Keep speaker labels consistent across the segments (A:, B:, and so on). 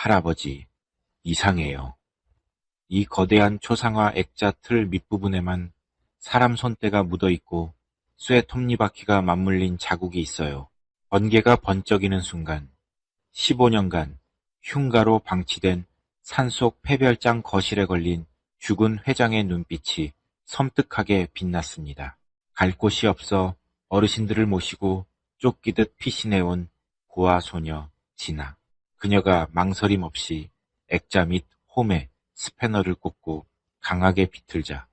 A: 할아버지, 이상해요. 이 거대한 초상화 액자 틀 밑부분에만 사람 손때가 묻어있고 쇠 톱니바퀴가 맞물린 자국이 있어요. 번개가 번쩍이는 순간 15년간 흉가로 방치된 산속 폐별장 거실에 걸린 죽은 회장의 눈빛이 섬뜩하게 빛났습니다. 갈 곳이 없어 어르신들을 모시고 쫓기듯 피신해온 고아 소녀 진아. 그녀가 망설임 없이 액자 및 홈에 스패너를 꽂고 강하게 비틀자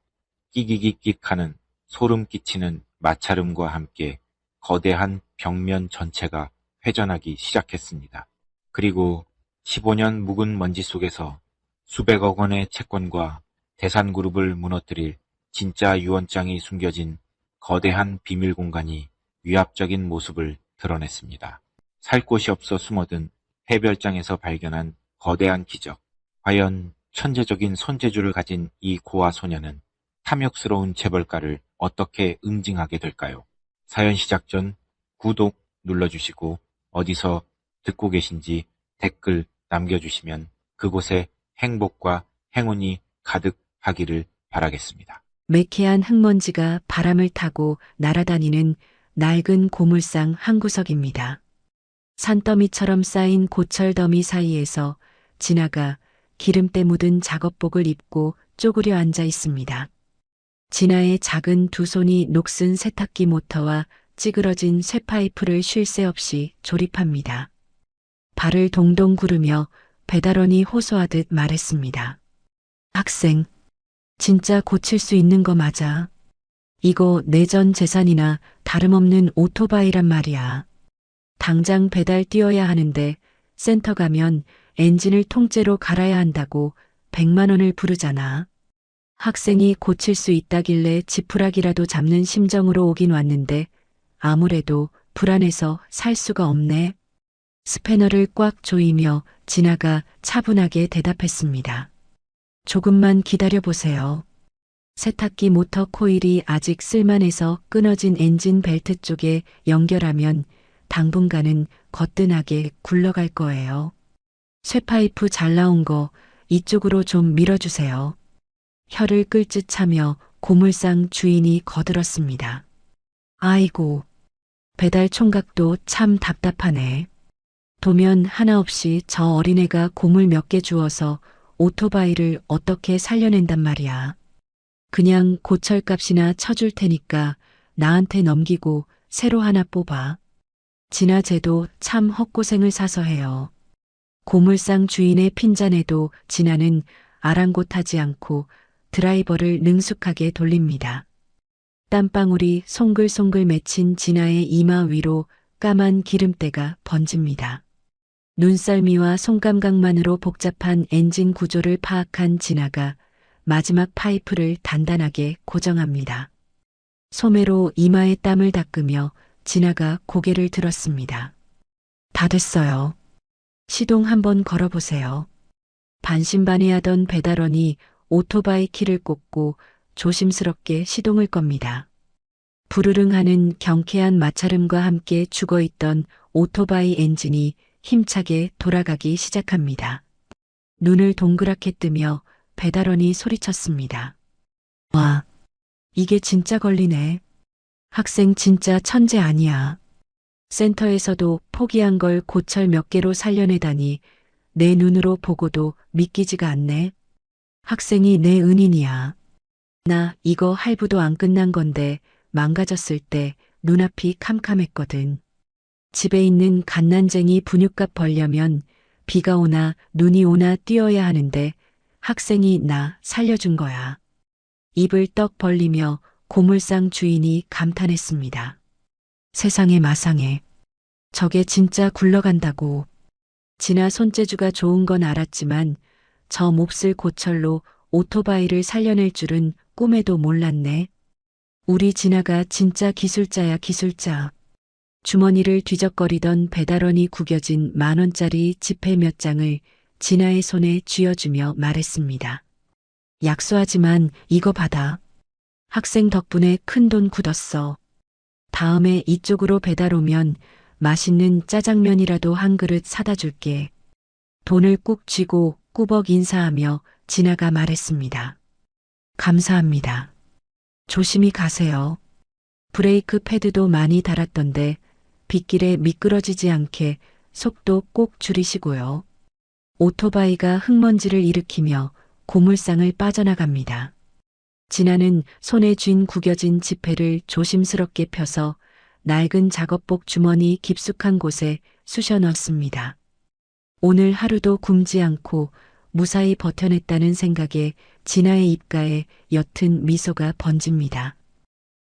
A: 끼기기끽하는 소름 끼치는 마찰음과 함께 거대한 벽면 전체가 회전하기 시작했습니다. 그리고 15년 묵은 먼지 속에서 수백억 원의 채권과 대산그룹을 무너뜨릴 진짜 유언장이 숨겨진 거대한 비밀 공간이 위압적인 모습을 드러냈습니다. 살 곳이 없어 숨어든 해별장에서 발견한 거대한 기적. 과연 천재적인 손재주를 가진 이 고아 소녀는 탐욕스러운 재벌가를 어떻게 응징하게 될까요? 사연 시작 전 구독 눌러주시고 어디서 듣고 계신지 댓글 남겨주시면 그곳에 행복과 행운이 가득하기를 바라겠습니다.
B: 매캐한 흙먼지가 바람을 타고 날아다니는 낡은 고물상 한 구석입니다. 산더미처럼 쌓인 고철더미 사이에서 진아가 기름때 묻은 작업복을 입고 쪼그려 앉아 있습니다. 진아의 작은 두 손이 녹슨 세탁기 모터와 찌그러진 쇠파이프를 쉴 새 없이 조립합니다. 발을 동동 구르며 배달원이 호소하듯 말했습니다. 학생, 진짜 고칠 수 있는 거 맞아. 이거 내 전 재산이나 다름없는 오토바이란 말이야. 당장 배달 뛰어야 하는데 센터 가면 엔진을 통째로 갈아야 한다고 100만 원을 부르잖아. 학생이 고칠 수 있다길래 지푸라기라도 잡는 심정으로 오긴 왔는데 아무래도 불안해서 살 수가 없네. 스패너를 꽉 조이며 진아가 차분하게 대답했습니다. 조금만 기다려보세요. 세탁기 모터 코일이 아직 쓸만해서 끊어진 엔진 벨트 쪽에 연결하면 당분간은 거뜬하게 굴러갈 거예요. 쇠파이프 잘 나온 거 이쪽으로 좀 밀어주세요. 혀를 끌듯 차며 고물상 주인이 거들었습니다. 아이고, 배달 총각도 참 답답하네. 도면 하나 없이 저 어린애가 고물 몇 개 주워서 오토바이를 어떻게 살려낸단 말이야. 그냥 고철값이나 쳐줄 테니까 나한테 넘기고 새로 하나 뽑아. 진아 쟤도 참 헛고생을 사서 해요. 고물상 주인의 핀잔에도 진아는 아랑곳하지 않고 드라이버를 능숙하게 돌립니다. 땀방울이 송글송글 맺힌 진아의 이마 위로 까만 기름때가 번집니다. 눈썰미와 손감각만으로 복잡한 엔진 구조를 파악한 진아가 마지막 파이프를 단단하게 고정합니다. 소매로 이마의 땀을 닦으며 진아가 고개를 들었습니다. 다 됐어요. 시동 한번 걸어보세요. 반신반의하던 배달원이 오토바이 키를 꽂고 조심스럽게 시동을 겁니다. 부르릉 하는 경쾌한 마찰음과 함께 죽어있던 오토바이 엔진이 힘차게 돌아가기 시작합니다. 눈을 동그랗게 뜨며 배달원이 소리쳤습니다. 와, 이게 진짜 걸리네. 학생 진짜 천재 아니야. 센터에서도 포기한 걸 고철 몇 개로 살려내다니 내 눈으로 보고도 믿기지가 않네. 학생이 내 은인이야. 나 이거 할부도 안 끝난 건데 망가졌을 때 눈앞이 캄캄했거든. 집에 있는 갓난쟁이 분유값 벌려면 비가 오나 눈이 오나 뛰어야 하는데 학생이 나 살려준 거야. 입을 떡 벌리며 고물상 주인이 감탄했습니다. 세상에 마상에. 저게 진짜 굴러간다고. 진아 손재주가 좋은 건 알았지만 저 몹쓸 고철로 오토바이를 살려낼 줄은 꿈에도 몰랐네. 우리 진아가 진짜 기술자야 기술자. 주머니를 뒤적거리던 배달원이 구겨진 10,000원짜리 지폐 몇 장을 진아의 손에 쥐어주며 말했습니다. 약소하지만 이거 받아. 학생 덕분에 큰돈 굳었어. 다음에 이쪽으로 배달 오면 맛있는 짜장면이라도 한 그릇 사다 줄게. 돈을 꾹 쥐고 꾸벅 인사하며 진아가 말했습니다. 감사합니다. 조심히 가세요. 브레이크 패드도 많이 달았던데 빗길에 미끄러지지 않게 속도 꼭 줄이시고요. 오토바이가 흙먼지를 일으키며 고물상을 빠져나갑니다. 진아는 손에 쥔 구겨진 지폐를 조심스럽게 펴서 낡은 작업복 주머니 깊숙한 곳에 쑤셔 넣었습니다. 오늘 하루도 굶지 않고 무사히 버텨냈다는 생각에 진아의 입가에 옅은 미소가 번집니다.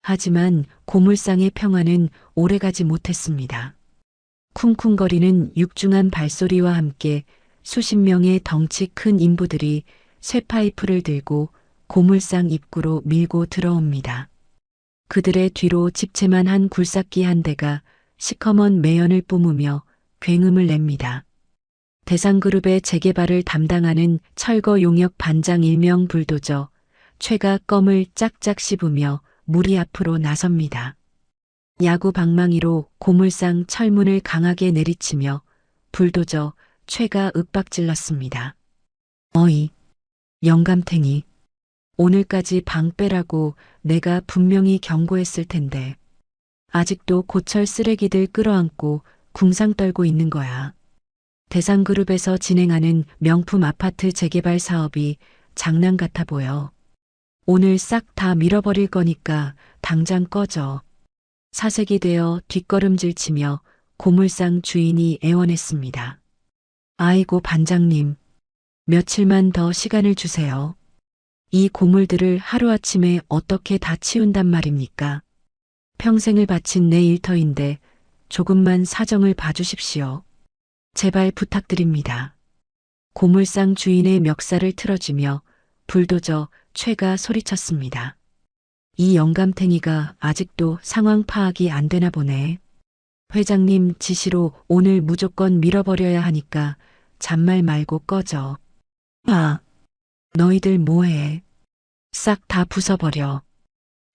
B: 하지만 고물상의 평화는 오래가지 못했습니다. 쿵쿵거리는 육중한 발소리와 함께 수십 명의 덩치 큰 인부들이 쇠파이프를 들고 고물상 입구로 밀고 들어옵니다. 그들의 뒤로 집채만 한 굴삭기 한 대가 시커먼 매연을 뿜으며 굉음을 냅니다. 대상그룹의 재개발을 담당하는 철거 용역 반장 일명 불도저 최가 껌을 짝짝 씹으며 무리 앞으로 나섭니다. 야구 방망이로 고물상 철문을 강하게 내리치며 불도저 최가 윽박질렀습니다. 어이, 영감탱이. 오늘까지 방 빼라고 내가 분명히 경고했을 텐데 아직도 고철 쓰레기들 끌어안고 궁상 떨고 있는 거야. 대상그룹에서 진행하는 명품 아파트 재개발 사업이 장난 같아 보여. 오늘 싹 다 밀어버릴 거니까 당장 꺼져. 사색이 되어 뒷걸음질 치며 고물상 주인이 애원했습니다. 아이고 반장님, 며칠만 더 시간을 주세요. 이 고물들을 하루아침에 어떻게 다 치운단 말입니까? 평생을 바친 내 일터인데 조금만 사정을 봐주십시오. 제발 부탁드립니다. 고물상 주인의 멱살을 틀어주며 불도저 최가 소리쳤습니다. 이 영감탱이가 아직도 상황 파악이 안 되나 보네. 회장님 지시로 오늘 무조건 밀어버려야 하니까 잔말 말고 꺼져. 아, 너희들 뭐해? 싹 다 부숴버려.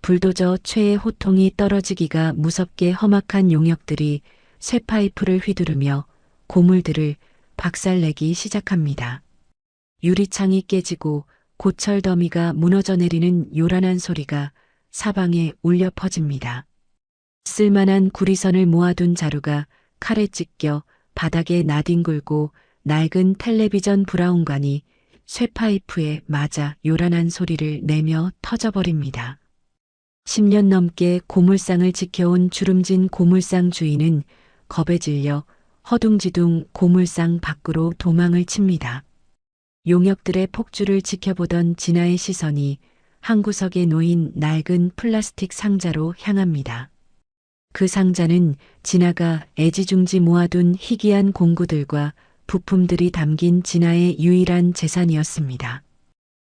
B: 불도저 최의 호통이 떨어지기가 무섭게 험악한 용역들이 쇠파이프를 휘두르며 고물들을 박살내기 시작합니다. 유리창이 깨지고 고철 더미가 무너져 내리는 요란한 소리가 사방에 울려 퍼집니다. 쓸만한 구리선을 모아둔 자루가 칼에 찢겨 바닥에 나뒹굴고 낡은 텔레비전 브라운관이 쇠파이프에 맞아 요란한 소리를 내며 터져버립니다. 10년 넘게 고물상을 지켜온 주름진 고물상 주인은 겁에 질려 허둥지둥 고물상 밖으로 도망을 칩니다. 용역들의 폭주를 지켜보던 진아의 시선이 한 구석에 놓인 낡은 플라스틱 상자로 향합니다. 그 상자는 진아가 애지중지 모아둔 희귀한 공구들과 부품들이 담긴 진아의 유일한 재산이었습니다.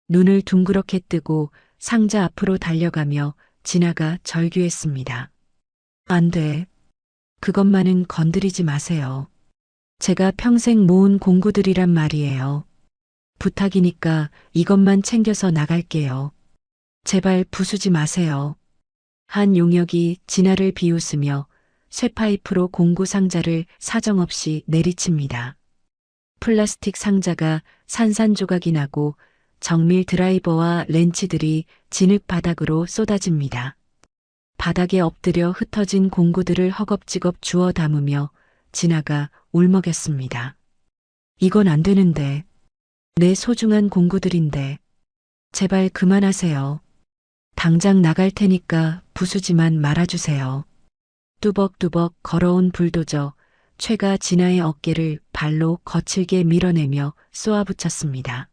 B: 눈을 둥그렇게 뜨고 상자 앞으로 달려가며 진아가 절규했습니다. 안 돼. 그것만은 건드리지 마세요. 제가 평생 모은 공구들이란 말이에요. 부탁이니까 이것만 챙겨서 나갈게요. 제발 부수지 마세요. 한 용역이 진아를 비웃으며 쇠파이프로 공구 상자를 사정없이 내리칩니다. 플라스틱 상자가 산산조각이 나고 정밀 드라이버와 렌치들이 진흙 바닥으로 쏟아집니다. 바닥에 엎드려 흩어진 공구들을 허겁지겁 주워 담으며 진아가 울먹였습니다. 이건 안 되는데. 내 소중한 공구들인데. 제발 그만하세요. 당장 나갈 테니까 부수지만 말아주세요. 뚜벅뚜벅 걸어온 불도저 최가 진아의 어깨를 발로 거칠게 밀어내며 쏘아붙였습니다.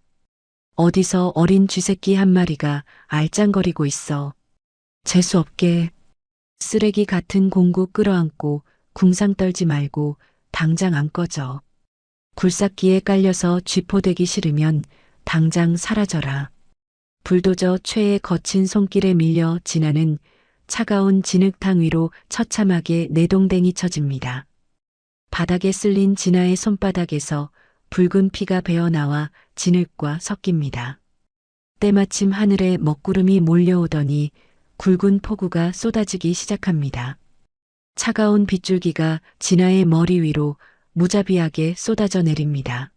B: 어디서 어린 쥐새끼 한 마리가 알짱거리고 있어. 재수없게. 쓰레기 같은 공구 끌어안고 궁상 떨지 말고 당장 안 꺼져. 굴삭기에 깔려서 쥐포되기 싫으면 당장 사라져라. 불도저 최의 거친 손길에 밀려 진아는 차가운 진흙탕 위로 처참하게 내동댕이 쳐집니다. 바닥에 쓸린 진아의 손바닥에서 붉은 피가 배어나와 진흙과 섞입니다. 때마침 하늘에 먹구름이 몰려오더니 굵은 폭우가 쏟아지기 시작합니다. 차가운 빗줄기가 진아의 머리 위로 무자비하게 쏟아져 내립니다.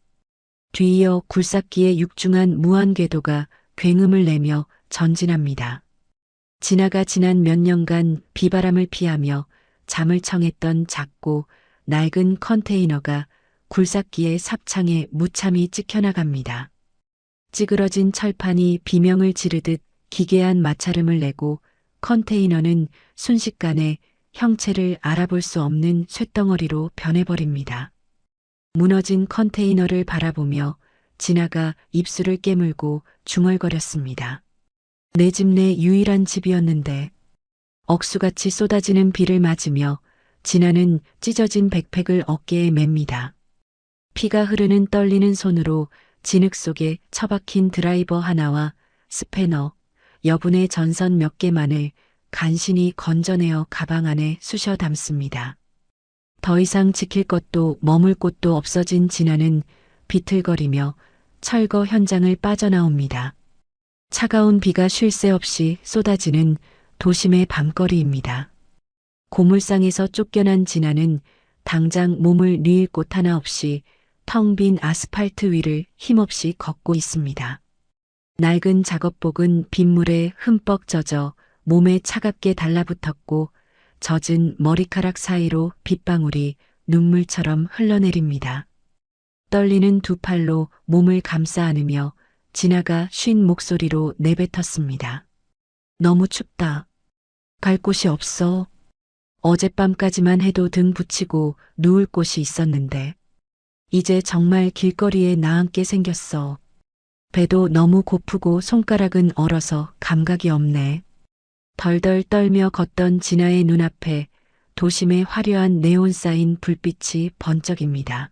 B: 뒤이어 굴삭기의 육중한 무한궤도가 굉음을 내며 전진합니다. 진아가 지난 몇 년간 비바람을 피하며 잠을 청했던 작고 낡은 컨테이너가 굴삭기의 삽창에 무참히 찍혀나갑니다. 찌그러진 철판이 비명을 지르듯 기괴한 마찰음을 내고 컨테이너는 순식간에 형체를 알아볼 수 없는 쇳덩어리로 변해버립니다. 무너진 컨테이너를 바라보며 진아가 입술을 깨물고 중얼거렸습니다. 내 집 내 유일한 집이었는데. 억수같이 쏟아지는 비를 맞으며 진아는 찢어진 백팩을 어깨에 맵니다. 피가 흐르는 떨리는 손으로 진흙 속에 처박힌 드라이버 하나와 스패너, 여분의 전선 몇 개만을 간신히 건져내어 가방 안에 쑤셔 담습니다. 더 이상 지킬 것도 머물 곳도 없어진 진아는 비틀거리며 철거 현장을 빠져나옵니다. 차가운 비가 쉴 새 없이 쏟아지는 도심의 밤거리입니다. 고물상에서 쫓겨난 진아는 당장 몸을 뉘을 곳 하나 없이 텅 빈 아스팔트 위를 힘없이 걷고 있습니다. 낡은 작업복은 빗물에 흠뻑 젖어 몸에 차갑게 달라붙었고 젖은 머리카락 사이로 빗방울이 눈물처럼 흘러내립니다. 떨리는 두 팔로 몸을 감싸 안으며 진아가 쉰 목소리로 내뱉었습니다. 너무 춥다. 갈 곳이 없어. 어젯밤까지만 해도 등 붙이고 누울 곳이 있었는데 이제 정말 길거리에 나앉게 생겼어. 배도 너무 고프고 손가락은 얼어서 감각이 없네. 덜덜 떨며 걷던 진아의 눈앞에 도심의 화려한 네온 사인 불빛이 번쩍입니다.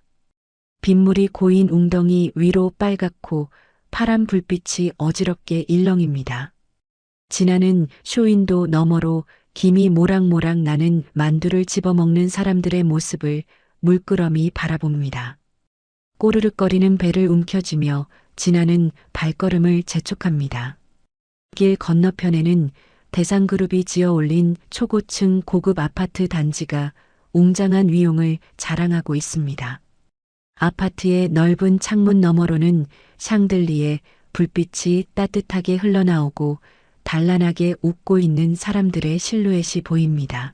B: 빗물이 고인 웅덩이 위로 빨갛고 파란 불빛이 어지럽게 일렁입니다. 진아는 쇼윈도 너머로 김이 모락모락 나는 만두를 집어먹는 사람들의 모습을 물끄러미 바라봅니다. 꼬르륵거리는 배를 움켜쥐며 진아는 발걸음을 재촉합니다. 길 건너편에는 대상그룹이 지어 올린 초고층 고급 아파트 단지가 웅장한 위용을 자랑하고 있습니다. 아파트의 넓은 창문 너머로는 샹들리에 불빛이 따뜻하게 흘러나오고 단란하게 웃고 있는 사람들의 실루엣이 보입니다.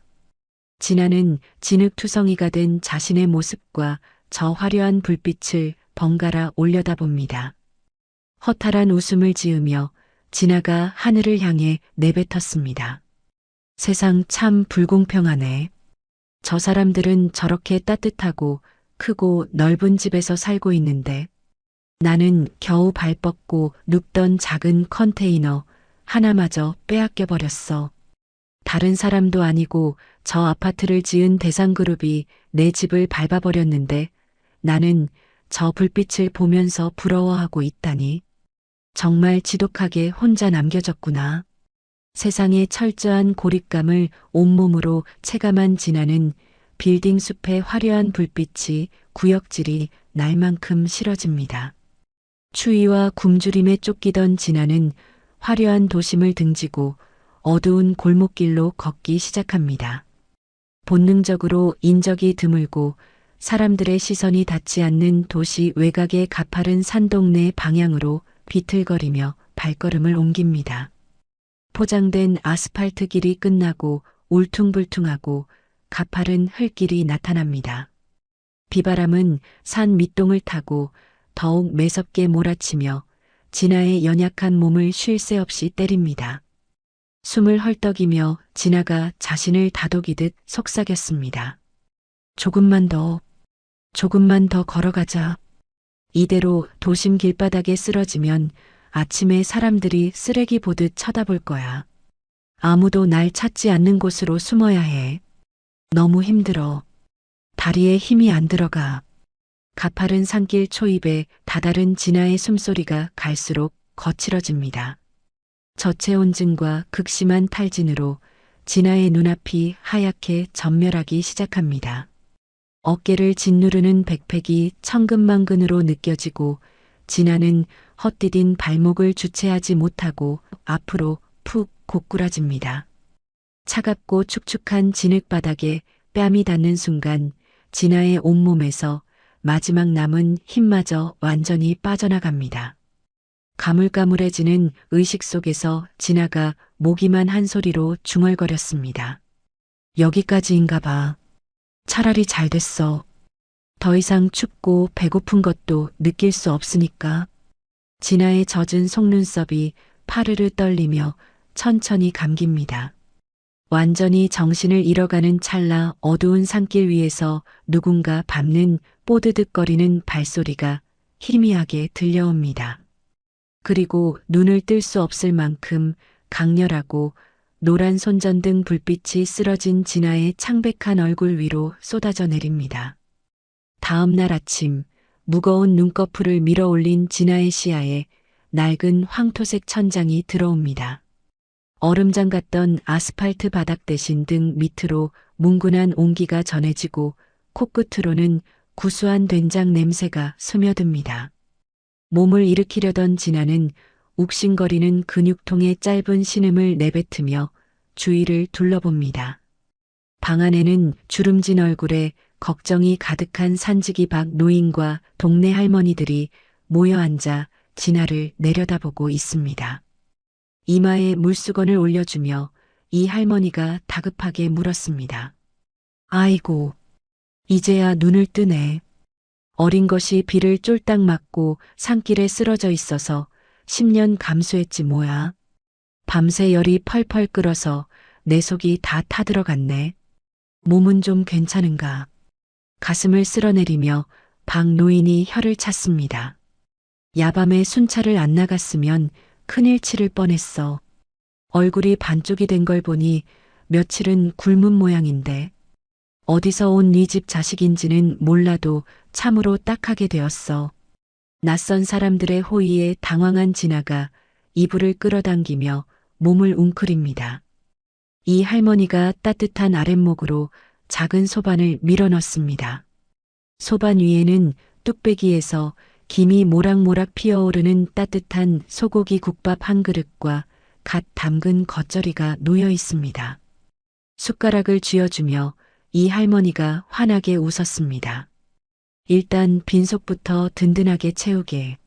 B: 진아는 진흙투성이가 된 자신의 모습과 저 화려한 불빛을 번갈아 올려다봅니다. 허탈한 웃음을 지으며 진아가 하늘을 향해 내뱉었습니다. 세상 참 불공평하네. 저 사람들은 저렇게 따뜻하고 크고 넓은 집에서 살고 있는데 나는 겨우 발 뻗고 눕던 작은 컨테이너 하나마저 빼앗겨 버렸어. 다른 사람도 아니고 저 아파트를 지은 대상그룹이 내 집을 밟아버렸는데 나는 저 불빛을 보면서 부러워하고 있다니. 정말 지독하게 혼자 남겨졌구나. 세상의 철저한 고립감을 온몸으로 체감한 진아는 빌딩 숲의 화려한 불빛이 구역질이 날만큼 싫어집니다. 추위와 굶주림에 쫓기던 진아는 화려한 도심을 등지고 어두운 골목길로 걷기 시작합니다. 본능적으로 인적이 드물고 사람들의 시선이 닿지 않는 도시 외곽의 가파른 산동네 방향으로 비틀거리며 발걸음을 옮깁니다. 포장된 아스팔트 길이 끝나고 울퉁불퉁하고 가파른 흙길이 나타납니다. 비바람은 산 밑동을 타고 더욱 매섭게 몰아치며 진아의 연약한 몸을 쉴 새 없이 때립니다. 숨을 헐떡이며 진아가 자신을 다독이듯 속삭였습니다. 조금만 더 걸어가자. 이대로 도심 길바닥에 쓰러지면 아침에 사람들이 쓰레기 보듯 쳐다볼 거야. 아무도 날 찾지 않는 곳으로 숨어야 해. 너무 힘들어. 다리에 힘이 안 들어가. 가파른 산길 초입에 다다른 진아의 숨소리가 갈수록 거칠어집니다. 저체온증과 극심한 탈진으로 진아의 눈앞이 하얗게 전멸하기 시작합니다. 어깨를 짓누르는 백팩이 천근만근으로 느껴지고 진아는 헛디딘 발목을 주체하지 못하고 앞으로 푹 고꾸라집니다. 차갑고 축축한 진흙바닥에 뺨이 닿는 순간 진아의 온몸에서 마지막 남은 힘마저 완전히 빠져나갑니다. 가물가물해지는 의식 속에서 진아가 모기만 한 소리로 중얼거렸습니다. 여기까지인가 봐. 차라리 잘 됐어. 더 이상 춥고 배고픈 것도 느낄 수 없으니까. 진아의 젖은 속눈썹이 파르르 떨리며 천천히 감깁니다. 완전히 정신을 잃어가는 찰나 어두운 산길 위에서 누군가 밟는 뽀드득거리는 발소리가 희미하게 들려옵니다. 그리고 눈을 뜰 수 없을 만큼 강렬하고 노란 손전등 불빛이 쓰러진 진아의 창백한 얼굴 위로 쏟아져 내립니다. 다음 날 아침 무거운 눈꺼풀을 밀어 올린 진아의 시야에 낡은 황토색 천장이 들어옵니다. 얼음장 같던 아스팔트 바닥 대신 등 밑으로 뭉근한 온기가 전해지고 코끝으로는 구수한 된장 냄새가 스며듭니다. 몸을 일으키려던 진아는 욱신거리는 근육통의 짧은 신음을 내뱉으며 주위를 둘러봅니다. 방 안에는 주름진 얼굴에 걱정이 가득한 산지기 박 노인과 동네 할머니들이 모여 앉아 진아를 내려다보고 있습니다. 이마에 물수건을 올려주며 이 할머니가 다급하게 물었습니다. 아이고, 이제야 눈을 뜨네. 어린 것이 비를 쫄딱 맞고 산길에 쓰러져 있어서 10년 감수했지 뭐야. 밤새 열이 펄펄 끓어서 내 속이 다 타들어갔네. 몸은 좀 괜찮은가? 가슴을 쓸어내리며 박 노인이 혀를 찼습니다. 야밤에 순찰을 안 나갔으면 큰일 치를 뻔했어. 얼굴이 반쪽이 된 걸 보니 며칠은 굶은 모양인데 어디서 온 네 집 자식인지는 몰라도 참으로 딱하게 되었어. 낯선 사람들의 호의에 당황한 진아가 이불을 끌어당기며 몸을 웅크립니다. 이 할머니가 따뜻한 아랫목으로 작은 소반을 밀어넣습니다. 소반 위에는 뚝배기에서 김이 모락모락 피어오르는 따뜻한 소고기 국밥 한 그릇과 갓 담근 겉절이가 놓여 있습니다. 숟가락을 쥐어주며 이 할머니가 환하게 웃었습니다. 일단 빈속부터 든든하게 채우게.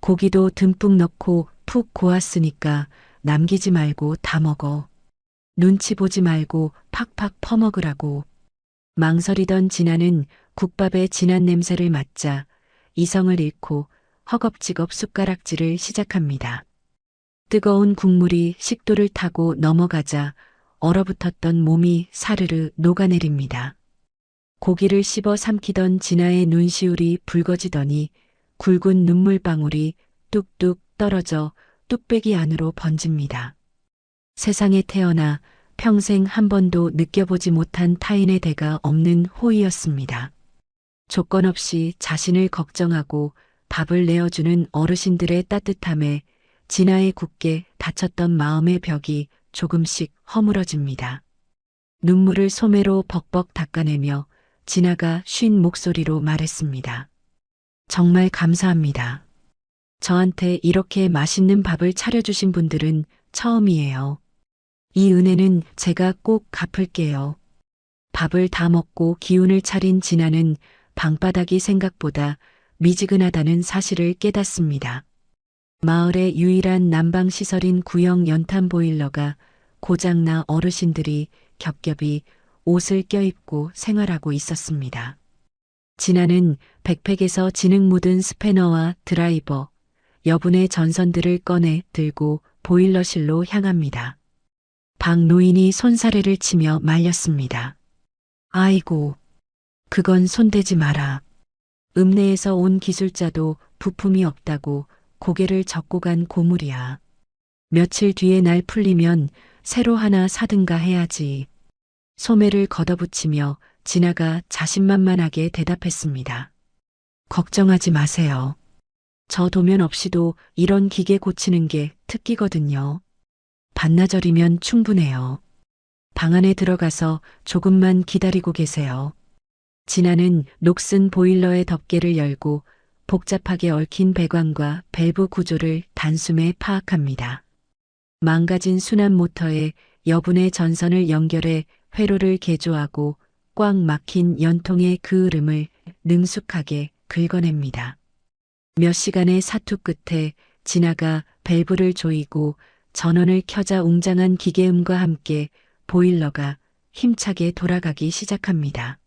B: 고기도 듬뿍 넣고 푹 고았으니까 남기지 말고 다 먹어. 눈치 보지 말고 팍팍 퍼먹으라고. 망설이던 진아는 국밥의 진한 냄새를 맡자 이성을 잃고 허겁지겁 숟가락질을 시작합니다. 뜨거운 국물이 식도를 타고 넘어가자 얼어붙었던 몸이 사르르 녹아내립니다. 고기를 씹어 삼키던 진아의 눈시울이 붉어지더니 굵은 눈물방울이 뚝뚝 떨어져 뚝배기 안으로 번집니다. 세상에 태어나 평생 한 번도 느껴보지 못한 타인의 대가 없는 호의였습니다. 조건 없이 자신을 걱정하고 밥을 내어주는 어르신들의 따뜻함에 진아의 굳게 닫혔던 마음의 벽이 조금씩 허물어집니다. 눈물을 소매로 벅벅 닦아내며 진아가 쉰 목소리로 말했습니다. 정말 감사합니다. 저한테 이렇게 맛있는 밥을 차려주신 분들은 처음이에요. 이 은혜는 제가 꼭 갚을게요. 밥을 다 먹고 기운을 차린 진아는 방바닥이 생각보다 미지근하다는 사실을 깨닫습니다. 마을의 유일한 난방시설인 구형 연탄 보일러가 고장나 어르신들이 겹겹이 옷을 껴입고 생활하고 있었습니다. 진아는 백팩에서 진흙 묻은 스패너와 드라이버, 여분의 전선들을 꺼내 들고 보일러실로 향합니다. 박 노인이 손사래를 치며 말렸습니다. 아이고, 그건 손대지 마라. 읍내에서 온 기술자도 부품이 없다고 고개를 젓고 간 고물이야. 며칠 뒤에 날 풀리면 새로 하나 사든가 해야지. 소매를 걷어붙이며 진아가 자신만만하게 대답했습니다. 걱정하지 마세요. 저 도면 없이도 이런 기계 고치는 게 특기거든요. 반나절이면 충분해요. 방 안에 들어가서 조금만 기다리고 계세요. 진아는 녹슨 보일러의 덮개를 열고 복잡하게 얽힌 배관과 밸브 구조를 단숨에 파악합니다. 망가진 순환 모터에 여분의 전선을 연결해 회로를 개조하고 꽉 막힌 연통의 그 흐름을 능숙하게 긁어냅니다. 몇 시간의 사투 끝에 진아가 밸브를 조이고 전원을 켜자 웅장한 기계음과 함께 보일러가 힘차게 돌아가기 시작합니다.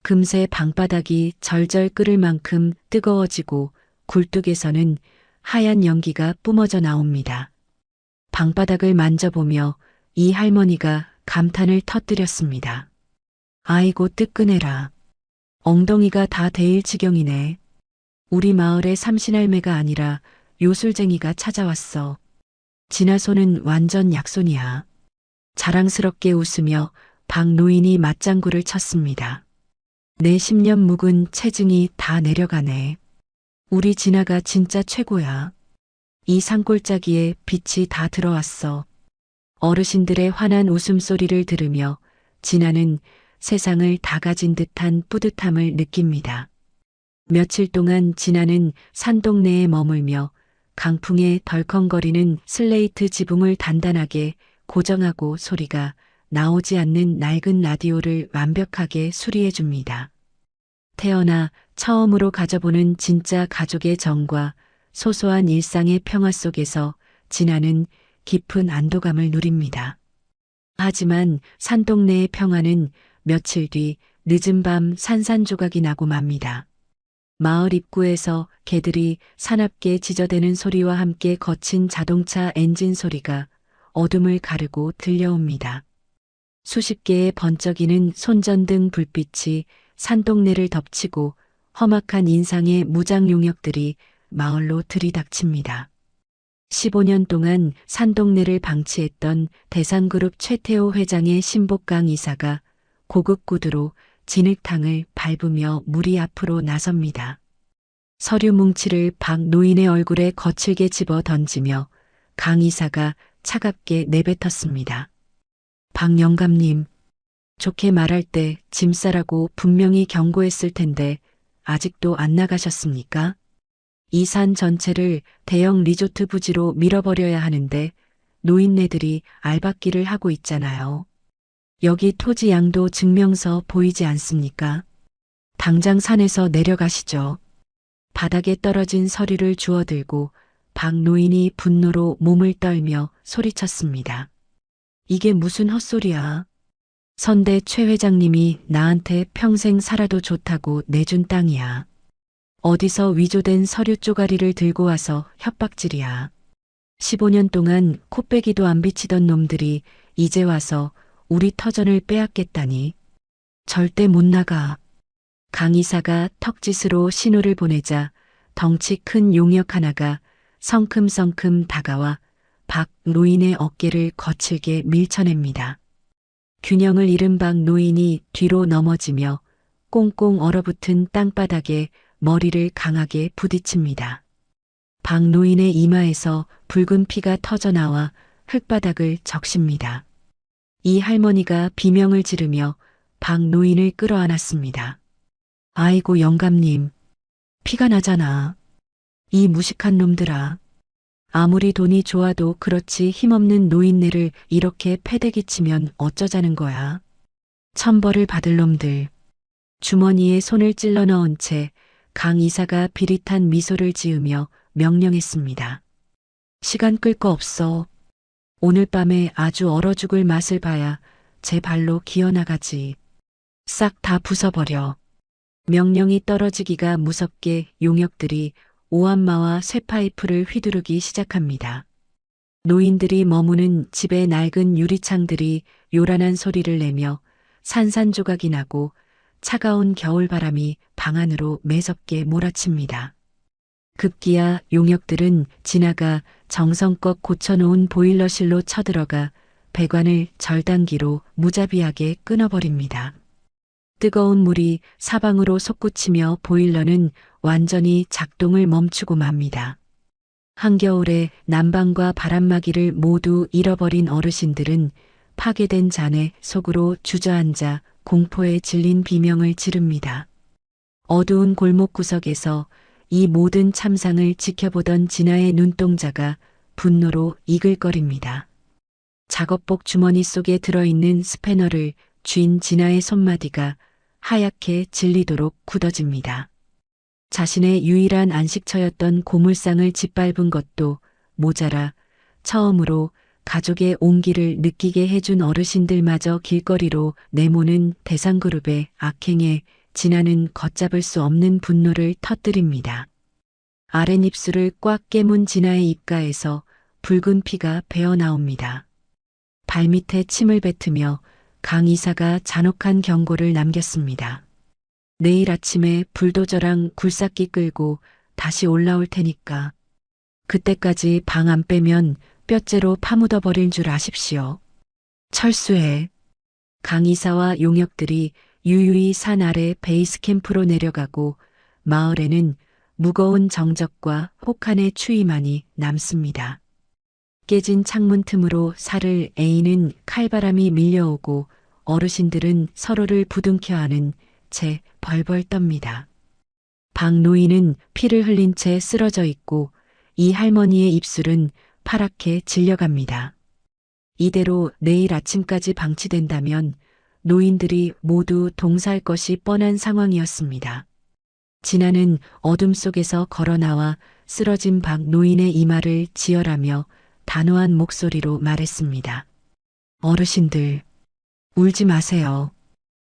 B: 금세 방바닥이 절절 끓을 만큼 뜨거워지고 굴뚝에서는 하얀 연기가 뿜어져 나옵니다. 방바닥을 만져보며 이 할머니가 감탄을 터뜨렸습니다. 아이고 뜨끈해라. 엉덩이가 다 데일 지경이네. 우리 마을에 삼신할매가 아니라 요술쟁이가 찾아왔어. 진아 손은 완전 약손이야. 자랑스럽게 웃으며 박 노인이 맞장구를 쳤습니다. 내 10년 묵은 체증이 다 내려가네. 우리 진아가 진짜 최고야. 이 산골짜기에 빛이 다 들어왔어. 어르신들의 환한 웃음소리를 들으며 진아는 세상을 다 가진 듯한 뿌듯함을 느낍니다. 며칠 동안 진아는 산동네에 머물며 강풍에 덜컹거리는 슬레이트 지붕을 단단하게 고정하고 소리가 나오지 않는 낡은 라디오를 완벽하게 수리해 줍니다. 태어나 처음으로 가져보는 진짜 가족의 정과 소소한 일상의 평화 속에서 진아는 깊은 안도감을 누립니다. 하지만 산동네의 평화는 며칠 뒤 늦은 밤 산산조각이 나고 맙니다. 마을 입구에서 개들이 사납게 짖어대는 소리와 함께 거친 자동차 엔진 소리가 어둠을 가르고 들려옵니다. 수십 개의 번쩍이는 손전등 불빛이 산동네를 덮치고 험악한 인상의 무장 용역들이 마을로 들이닥칩니다. 15년 동안 산동네를 방치했던 대상그룹 최태호 회장의 신복강 이사가 고급 구두로 진흙탕을 밟으며 무리 앞으로 나섭니다. 서류 뭉치를 박 노인의 얼굴에 거칠게 집어 던지며 강 이사가 차갑게 내뱉었습니다. 박 영감님, 좋게 말할 때 짐 싸라고 분명히 경고했을 텐데 아직도 안 나가셨습니까? 이 산 전체를 대형 리조트 부지로 밀어버려야 하는데 노인네들이 알박기를 하고 있잖아요. 여기 토지 양도 증명서 보이지 않습니까? 당장 산에서 내려가시죠. 바닥에 떨어진 서류를 주워들고 박 노인이 분노로 몸을 떨며 소리쳤습니다. 이게 무슨 헛소리야. 선대 최 회장님이 나한테 평생 살아도 좋다고 내준 땅이야. 어디서 위조된 서류 쪼가리를 들고 와서 협박질이야. 15년 동안 코빼기도 안 비치던 놈들이 이제 와서 우리 터전을 빼앗겠다니. 절대 못 나가. 강 이사가 턱짓으로 신호를 보내자 덩치 큰 용역 하나가 성큼성큼 다가와 박 노인의 어깨를 거칠게 밀쳐냅니다. 균형을 잃은 박 노인이 뒤로 넘어지며 꽁꽁 얼어붙은 땅바닥에 머리를 강하게 부딪힙니다. 박 노인의 이마에서 붉은 피가 터져나와 흙바닥을 적십니다. 이 할머니가 비명을 지르며 박 노인을 끌어안았습니다. 아이고 영감님, 피가 나잖아. 이 무식한 놈들아. 아무리 돈이 좋아도 그렇지 힘없는 노인네를 이렇게 패대기 치면 어쩌자는 거야. 천벌을 받을 놈들. 주머니에 손을 찔러 넣은 채 강 이사가 비릿한 미소를 지으며 명령했습니다. 시간 끌 거 없어. 오늘 밤에 아주 얼어 죽을 맛을 봐야 제 발로 기어나가지. 싹 다 부숴버려. 명령이 떨어지기가 무섭게 용역들이 오한마와 쇠파이프를 휘두르기 시작합니다. 노인들이 머무는 집의 낡은 유리창들이 요란한 소리를 내며 산산조각이 나고 차가운 겨울바람이 방 안으로 매섭게 몰아칩니다. 급기야 용역들은 진아가 정성껏 고쳐놓은 보일러실로 쳐들어가 배관을 절단기로 무자비하게 끊어버립니다. 뜨거운 물이 사방으로 솟구치며 보일러는 완전히 작동을 멈추고 맙니다. 한겨울에 난방과 바람막이를 모두 잃어버린 어르신들은 파괴된 잔해 속으로 주저앉아 공포에 질린 비명을 지릅니다. 어두운 골목 구석에서 이 모든 참상을 지켜보던 진아의 눈동자가 분노로 이글거립니다. 작업복 주머니 속에 들어있는 스패너를 쥔 진아의 손마디가 하얗게 질리도록 굳어집니다. 자신의 유일한 안식처였던 고물상을 짓밟은 것도 모자라 처음으로 가족의 온기를 느끼게 해준 어르신들마저 길거리로 내모는 대상그룹의 악행에 진아는 걷잡을 수 없는 분노를 터뜨립니다. 아랫입술을 꽉 깨문 진아의 입가에서 붉은 피가 배어나옵니다. 발밑에 침을 뱉으며 강 이사가 잔혹한 경고를 남겼습니다. 내일 아침에 불도저랑 굴삭기 끌고 다시 올라올 테니까 그때까지 방 안 빼면 뼈째로 파묻어 버릴 줄 아십시오. 철수해. 강 이사와 용역들이 유유히 산 아래 베이스 캠프로 내려가고 마을에는 무거운 정적과 혹한의 추위만이 남습니다. 깨진 창문 틈으로 살을 에이는 칼바람이 밀려오고 어르신들은 서로를 부둥켜 안은 채 벌벌 떱니다. 박 노인은 피를 흘린 채 쓰러져 있고 이 할머니의 입술은 파랗게 질려갑니다. 이대로 내일 아침까지 방치된다면 노인들이 모두 동사할 것이 뻔한 상황이었습니다. 진아는 어둠 속에서 걸어나와 쓰러진 박 노인의 이마를 지혈하며 단호한 목소리로 말했습니다. 어르신들, 울지 마세요.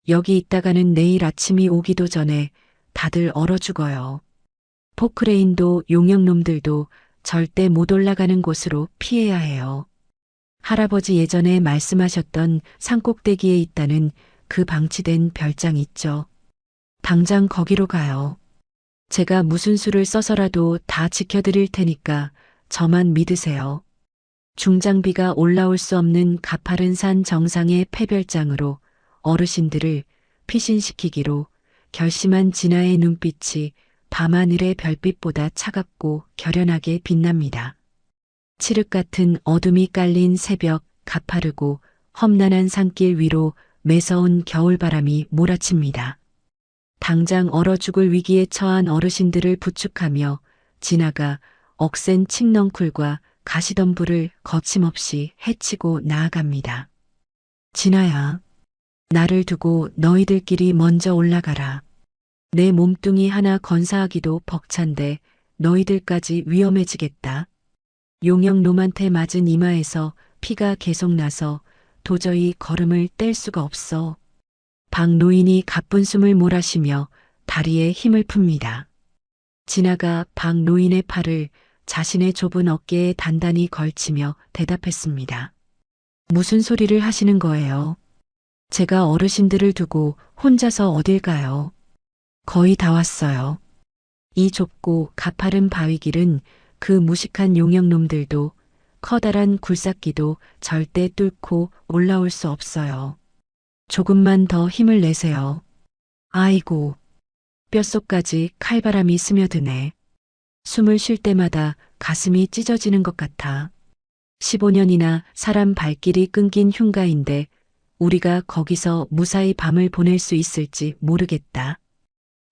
B: 여기 있다가는 내일 아침이 오기도 전에 다들 얼어 죽어요. 포크레인도 용역놈들도 절대 못 올라가는 곳으로 피해야 해요. 할아버지 예전에 말씀하셨던 산꼭대기에 있다는 그 방치된 별장 있죠. 당장 거기로 가요. 제가 무슨 수를 써서라도 다 지켜드릴 테니까 저만 믿으세요. 중장비가 올라올 수 없는 가파른 산 정상의 폐별장으로 어르신들을 피신시키기로 결심한 진아의 눈빛이 밤하늘의 별빛보다 차갑고 결연하게 빛납니다. 칠흑 같은 어둠이 깔린 새벽 가파르고 험난한 산길 위로 매서운 겨울바람이 몰아칩니다. 당장 얼어 죽을 위기에 처한 어르신들을 부축하며 진아가 억센 칡넝쿨과 가시덤불을 거침없이 헤치고 나아갑니다. 진아야, 나를 두고 너희들끼리 먼저 올라가라. 내 몸뚱이 하나 건사하기도 벅찬데 너희들까지 위험해지겠다. 용역놈한테 맞은 이마에서 피가 계속 나서 도저히 걸음을 뗄 수가 없어. 박 노인이 가쁜 숨을 몰아쉬며 다리에 힘을 풉니다. 진아가 박 노인의 팔을 자신의 좁은 어깨에 단단히 걸치며 대답했습니다. 무슨 소리를 하시는 거예요? 제가 어르신들을 두고 혼자서 어딜 가요? 거의 다 왔어요. 이 좁고 가파른 바위길은 그 무식한 용역놈들도 커다란 굴삭기도 절대 뚫고 올라올 수 없어요. 조금만 더 힘을 내세요. 아이고, 뼛속까지 칼바람이 스며드네. 숨을 쉴 때마다 가슴이 찢어지는 것 같아. 15년이나 사람 발길이 끊긴 흉가인데 우리가 거기서 무사히 밤을 보낼 수 있을지 모르겠다.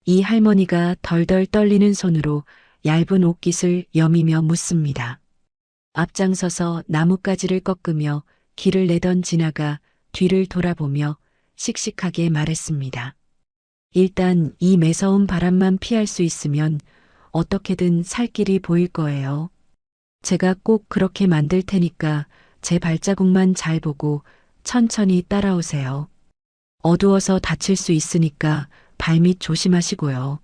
B: 이 할머니가 덜덜 떨리는 손으로 얇은 옷깃을 여미며 묻습니다. 앞장서서 나뭇가지를 꺾으며 길을 내던 진아가 뒤를 돌아보며 씩씩하게 말했습니다. 일단 이 매서운 바람만 피할 수 있으면 어떻게든 살 길이 보일 거예요. 제가 꼭 그렇게 만들 테니까 제 발자국만 잘 보고 천천히 따라오세요. 어두워서 다칠 수 있으니까 발밑 조심하시고요.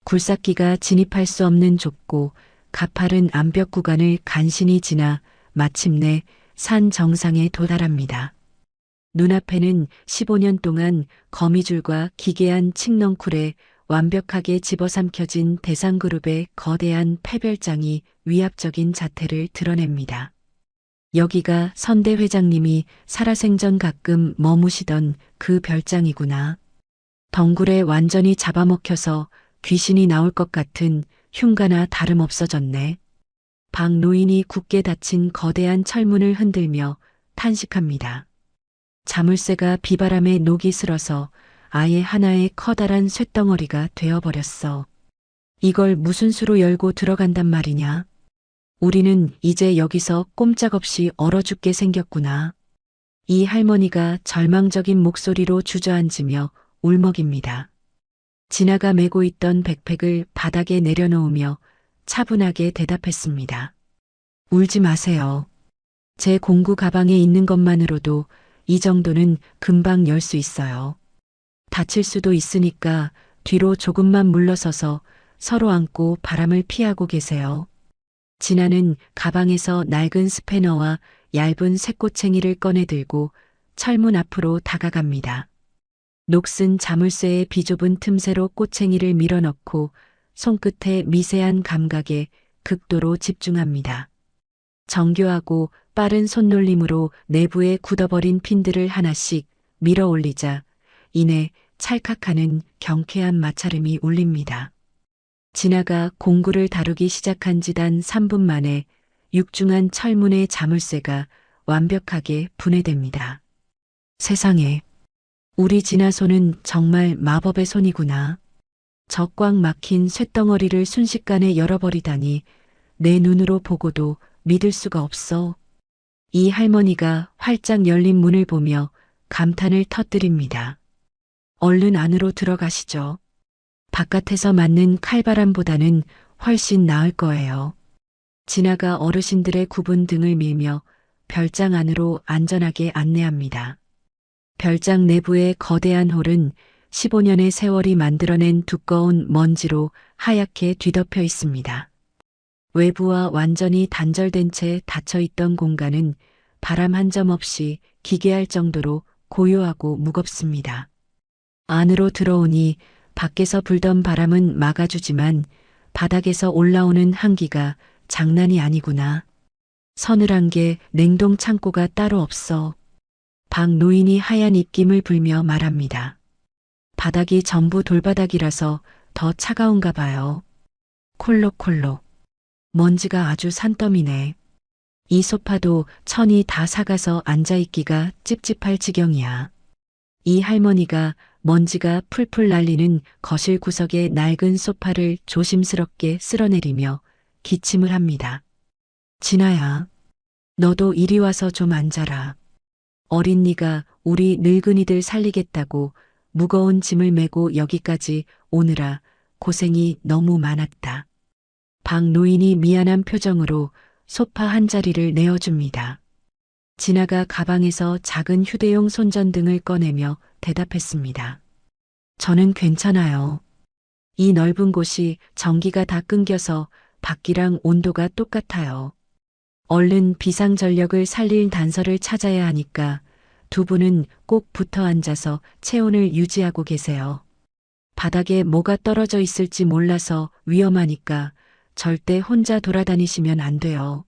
B: 굴삭기가 진입할 수 없는 좁고 가파른 암벽 구간을 간신히 지나 마침내 산 정상에 도달합니다. 눈앞에는 15년 동안 거미줄과 기괴한 칡넝쿨에 완벽하게 집어삼켜진 대상그룹의 거대한 폐별장이 위압적인 자태를 드러냅니다. 여기가 선대 회장님이 살아생전 가끔 머무시던 그 별장이구나. 덩굴에 완전히 잡아먹혀서 귀신이 나올 것 같은 흉가나 다름없어졌네. 박 노인이 굳게 닫힌 거대한 철문을 흔들며 탄식합니다. 자물쇠가 비바람에 녹이 슬어서 아예 하나의 커다란 쇳덩어리가 되어버렸어. 이걸 무슨 수로 열고 들어간단 말이냐? 우리는 이제 여기서 꼼짝없이 얼어 죽게 생겼구나. 이 할머니가 절망적인 목소리로 주저앉으며 울먹입니다. 진아가 메고 있던 백팩을 바닥에 내려놓으며 차분하게 대답했습니다. 울지 마세요. 제 공구 가방에 있는 것만으로도 이 정도는 금방 열 수 있어요. 다칠 수도 있으니까 뒤로 조금만 물러서서 서로 안고 바람을 피하고 계세요. 진아는 가방에서 낡은 스패너와 얇은 쇠꼬챙이를 꺼내 들고 철문 앞으로 다가갑니다. 녹슨 자물쇠의 비좁은 틈새로 꼬챙이를 밀어넣고 손끝의 미세한 감각에 극도로 집중합니다. 정교하고 빠른 손놀림으로 내부에 굳어버린 핀들을 하나씩 밀어 올리자 이내 찰칵하는 경쾌한 마찰음이 울립니다. 진아가 공구를 다루기 시작한 지 단 3분 만에 육중한 철문의 자물쇠가 완벽하게 분해됩니다. 세상에, 우리 진아 손은 정말 마법의 손이구나. 저 꽉 막힌 쇳덩어리를 순식간에 열어버리다니 내 눈으로 보고도 믿을 수가 없어. 이 할머니가 활짝 열린 문을 보며 감탄을 터뜨립니다. 얼른 안으로 들어가시죠. 바깥에서 맞는 칼바람보다는 훨씬 나을 거예요. 진아가 어르신들의 굽은 등을 밀며 별장 안으로 안전하게 안내합니다. 별장 내부의 거대한 홀은 15년의 세월이 만들어낸 두꺼운 먼지로 하얗게 뒤덮여 있습니다. 외부와 완전히 단절된 채 닫혀있던 공간은 바람 한 점 없이 기괴할 정도로 고요하고 무겁습니다. 안으로 들어오니 밖에서 불던 바람은 막아주지만 바닥에서 올라오는 한기가 장난이 아니구나. 서늘한 게 냉동 창고가 따로 없어. 박 노인이 하얀 입김을 불며 말합니다. 바닥이 전부 돌바닥이라서 더 차가운가 봐요. 콜록콜록. 먼지가 아주 산더미네. 이 소파도 천이 다 삭아서 앉아있기가 찝찝할 지경이야. 이 할머니가 먼지가 풀풀 날리는 거실 구석의 낡은 소파를 조심스럽게 쓸어내리며 기침을 합니다. 진아야, 너도 이리 와서 좀 앉아라. 어린 네가 우리 늙은이들 살리겠다고 무거운 짐을 메고 여기까지 오느라 고생이 너무 많았다. 박 노인이 미안한 표정으로 소파 한 자리를 내어줍니다. 진아가 가방에서 작은 휴대용 손전등을 꺼내며 대답했습니다. 저는 괜찮아요. 이 넓은 곳이 전기가 다 끊겨서 밖이랑 온도가 똑같아요. 얼른 비상전력을 살릴 단서를 찾아야 하니까 두 분은 꼭 붙어 앉아서 체온을 유지하고 계세요. 바닥에 뭐가 떨어져 있을지 몰라서 위험하니까 절대 혼자 돌아다니시면 안 돼요.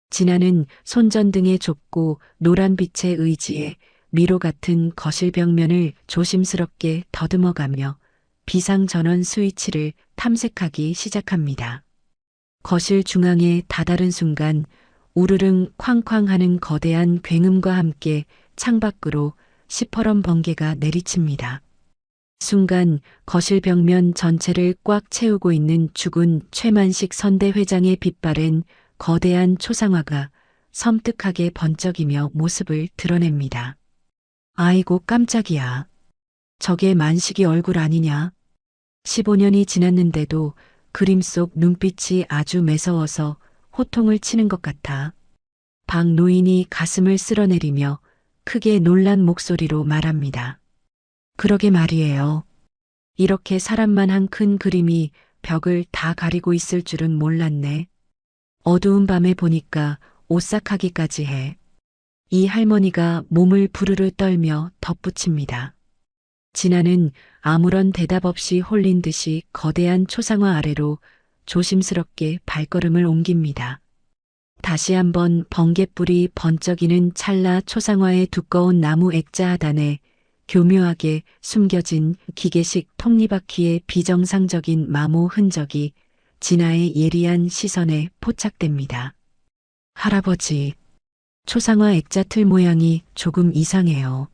B: 진아는 손전등의 좁고 노란 빛에 의지해 미로 같은 거실 벽면을 조심스럽게 더듬어가며 비상전원 스위치를 탐색하기 시작합니다. 거실 중앙에 다다른 순간 우르릉 쾅쾅 하는 거대한 굉음과 함께 창밖으로 시퍼런 번개가 내리칩니다. 순간 거실 벽면 전체를 꽉 채우고 있는 죽은 최만식 선대회장의 빛바랜 거대한 초상화가 섬뜩하게 번쩍이며 모습을 드러냅니다. 아이고 깜짝이야. 저게 만식이 얼굴 아니냐? 15년이 지났는데도 그림 속 눈빛이 아주 매서워서 호통을 치는 것 같아. 박 노인이 가슴을 쓸어내리며 크게 놀란 목소리로 말합니다. 그러게 말이에요. 이렇게 사람만 한 큰 그림이 벽을 다 가리고 있을 줄은 몰랐네. 어두운 밤에 보니까 오싹하기까지 해. 이 할머니가 몸을 부르르 떨며 덧붙입니다. 진아는 아무런 대답 없이 홀린 듯이 거대한 초상화 아래로 조심스럽게 발걸음을 옮깁니다. 다시 한번 번갯불이 번쩍이는 찰나 초상화의 두꺼운 나무 액자 하단에 교묘하게 숨겨진 기계식 톱니바퀴의 비정상적인 마모 흔적이 진아의 예리한 시선에 포착됩니다. 할아버지, 초상화 액자 틀 모양이 조금 이상해요.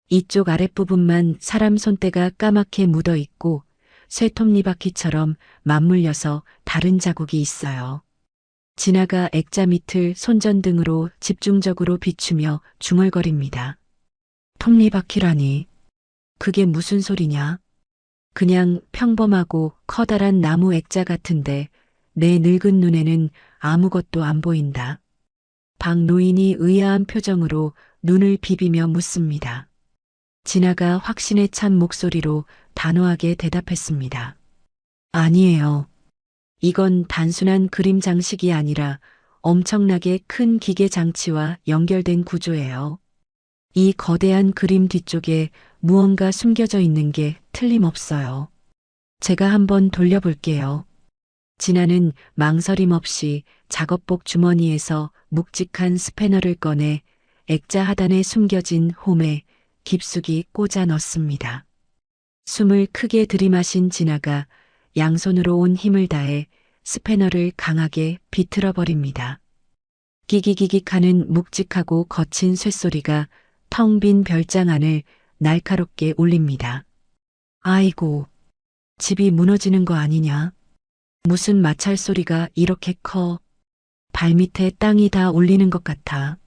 B: 이쪽 아랫부분만 사람 손때가 까맣게 묻어 있고 쇠톱니바퀴처럼 맞물려서 다른 자국이 있어요. 진아가 액자 밑을 손전등으로 집중적으로 비추며 중얼거립니다. 톱니바퀴라니. 그게 무슨 소리냐? 그냥 평범하고 커다란 나무 액자 같은데 내 늙은 눈에는 아무것도 안 보인다. 박 노인이 의아한 표정으로 눈을 비비며 묻습니다. 진아가 확신에 찬 목소리로 단호하게 대답했습니다. 아니에요. 이건 단순한 그림 장식이 아니라 엄청나게 큰 기계 장치와 연결된 구조예요. 이 거대한 그림 뒤쪽에 무언가 숨겨져 있는 게 틀림없어요. 제가 한번 돌려볼게요. 진아는 망설임 없이 작업복 주머니에서 묵직한 스패너를 꺼내 액자 하단에 숨겨진 홈에 깊숙이 꽂아 넣습니다. 숨을 크게 들이마신 진아가 양손으로 온 힘을 다해 스패너를 강하게 비틀어 버립니다. 끼기기기하는 묵직하고 거친 쇳소리가 텅 빈 별장 안을 날카롭게 울립니다. 아이고, 집이 무너지는 거 아니냐? 무슨 마찰 소리가 이렇게 커? 발밑에 땅이 다 울리는 것 같아.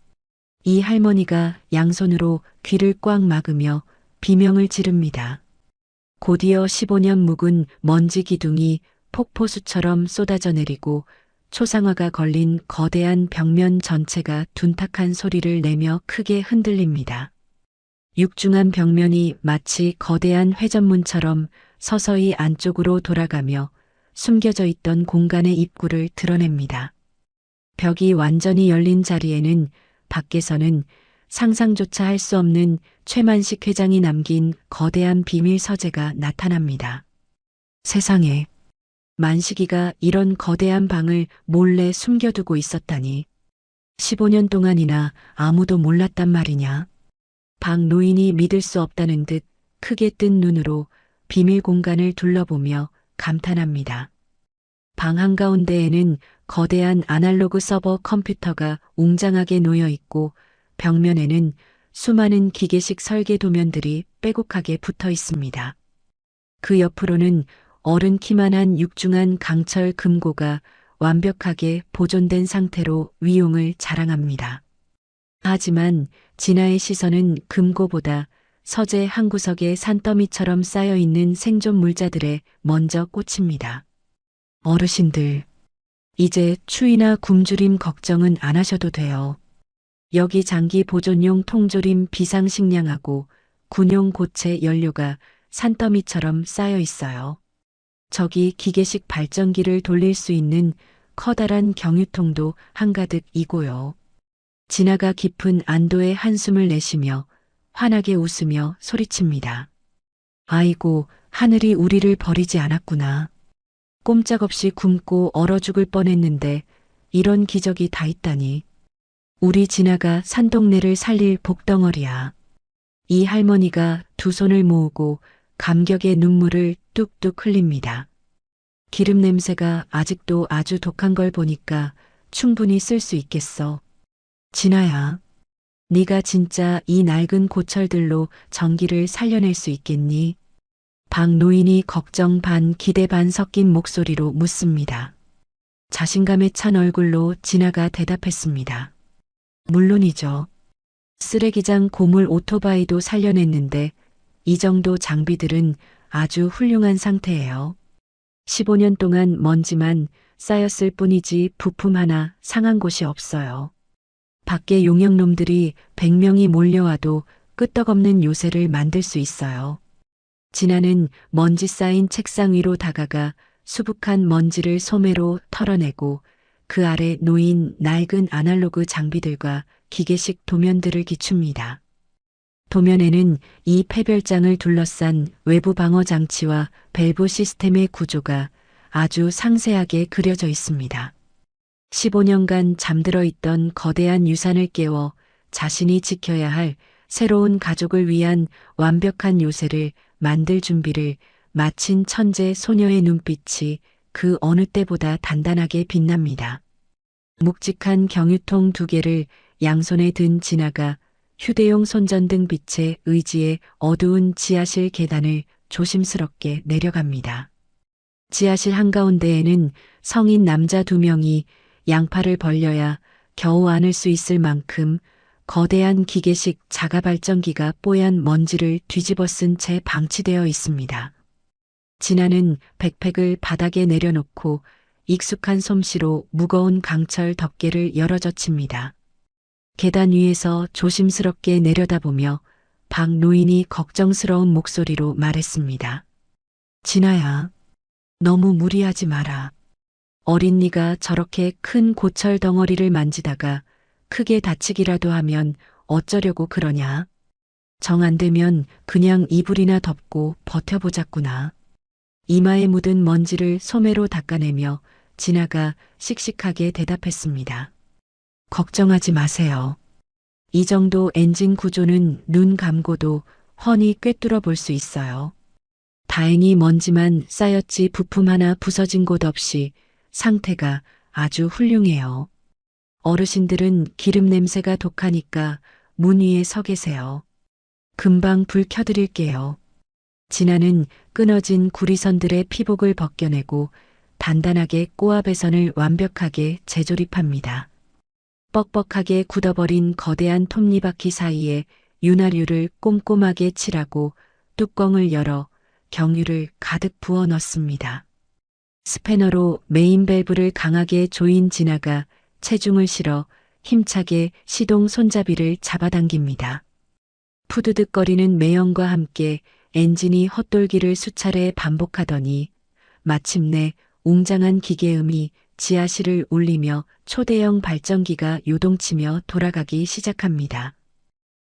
B: 이 할머니가 양손으로 귀를 꽉 막으며 비명을 지릅니다. 곧이어 15년 묵은 먼지 기둥이 폭포수처럼 쏟아져 내리고 초상화가 걸린 거대한 벽면 전체가 둔탁한 소리를 내며 크게 흔들립니다. 육중한 벽면이 마치 거대한 회전문처럼 서서히 안쪽으로 돌아가며 숨겨져 있던 공간의 입구를 드러냅니다. 벽이 완전히 열린 자리에는 밖에서는 상상조차 할 수 없는 최만식 회장이 남긴 거대한 비밀 서재가 나타납니다. 세상에, 만식이가 이런 거대한 방을 몰래 숨겨두고 있었다니. 15년 동안이나 아무도 몰랐단 말이냐. 박 노인이 믿을 수 없다는 듯 크게 뜬 눈으로 비밀 공간을 둘러보며 감탄합니다. 방 한가운데에는 거대한 아날로그 서버 컴퓨터가 웅장하게 놓여 있고 벽면에는 수많은 기계식 설계 도면들이 빼곡하게 붙어 있습니다. 그 옆으로는 어른 키만한 육중한 강철 금고가 완벽하게 보존된 상태로 위용을 자랑합니다. 하지만 진아의 시선은 금고보다 서재 한 구석에 산더미처럼 쌓여 있는 생존 물자들에 먼저 꽂힙니다. 어르신들, 이제 추위나 굶주림 걱정은 안 하셔도 돼요. 여기 장기 보존용 통조림 비상식량하고 군용 고체 연료가 산더미처럼 쌓여 있어요. 저기 기계식 발전기를 돌릴 수 있는 커다란 경유통도 한가득 이고요. 진아가 깊은 안도의 한숨을 내쉬며 환하게 웃으며 소리칩니다. 아이고, 하늘이 우리를 버리지 않았구나. 꼼짝없이 굶고 얼어 죽을 뻔했는데 이런 기적이 다 있다니. 우리 진아가 산동네를 살릴 복덩어리야. 이 할머니가 두 손을 모으고 감격의 눈물을 뚝뚝 흘립니다. 기름 냄새가 아직도 아주 독한 걸 보니까 충분히 쓸 수 있겠어. 진아야, 네가 진짜 이 낡은 고철들로 전기를 살려낼 수 있겠니? 박 노인이 걱정 반 기대 반 섞인 목소리로 묻습니다. 자신감에 찬 얼굴로 진아가 대답했습니다. 물론이죠. 쓰레기장 고물 오토바이도 살려냈는데 이 정도 장비들은 아주 훌륭한 상태예요. 15년 동안 먼지만 쌓였을 뿐이지 부품 하나 상한 곳이 없어요. 밖에 용역놈들이 100명이 몰려와도 끄떡없는 요새를 만들 수 있어요. 진아는 먼지 쌓인 책상 위로 다가가 수북한 먼지를 소매로 털어내고 그 아래 놓인 낡은 아날로그 장비들과 기계식 도면들을 기춥니다. 도면에는 이 폐별장을 둘러싼 외부 방어 장치와 밸브 시스템의 구조가 아주 상세하게 그려져 있습니다. 15년간 잠들어 있던 거대한 유산을 깨워 자신이 지켜야 할 새로운 가족을 위한 완벽한 요새를 만들 준비를 마친 천재 소녀의 눈빛이 그 어느 때보다 단단하게 빛납니다. 묵직한 경유통 2개를 양손에 든 진아가 휴대용 손전등 빛에 의지해 어두운 지하실 계단을 조심스럽게 내려갑니다. 지하실 한가운데에는 성인 남자 2명이 양팔을 벌려야 겨우 안을 수 있을 만큼 거대한 기계식 자가 발전기가 뽀얀 먼지를 뒤집어 쓴 채 방치되어 있습니다. 진아는 백팩을 바닥에 내려놓고 익숙한 솜씨로 무거운 강철 덮개를 열어젖힙니다. 계단 위에서 조심스럽게 내려다보며 박 노인이 걱정스러운 목소리로 말했습니다. 진아야, 너무 무리하지 마라. 어린 네가 저렇게 큰 고철 덩어리를 만지다가 크게 다치기라도 하면 어쩌려고 그러냐. 정 안 되면 그냥 이불이나 덮고 버텨보자꾸나. 이마에 묻은 먼지를 소매로 닦아내며 진아가 씩씩하게 대답했습니다. 걱정하지 마세요. 이 정도 엔진 구조는 눈 감고도 훤히 꿰뚫어 볼 수 있어요. 다행히 먼지만 쌓였지 부품 하나 부서진 곳 없이 상태가 아주 훌륭해요. 어르신들은 기름 냄새가 독하니까 문 위에 서 계세요. 금방 불 켜드릴게요. 진아는 끊어진 구리선들의 피복을 벗겨내고 단단하게 꼬아 배선을 완벽하게 재조립합니다. 뻑뻑하게 굳어버린 거대한 톱니바퀴 사이에 윤활유를 꼼꼼하게 칠하고 뚜껑을 열어 경유를 가득 부어 넣습니다. 스패너로 메인 밸브를 강하게 조인 진아가 체중을 실어 힘차게 시동 손잡이를 잡아당깁니다. 푸드득거리는 매연과 함께 엔진이 헛돌기를 수차례 반복하더니 마침내 웅장한 기계음이 지하실을 울리며 초대형 발전기가 요동치며 돌아가기 시작합니다.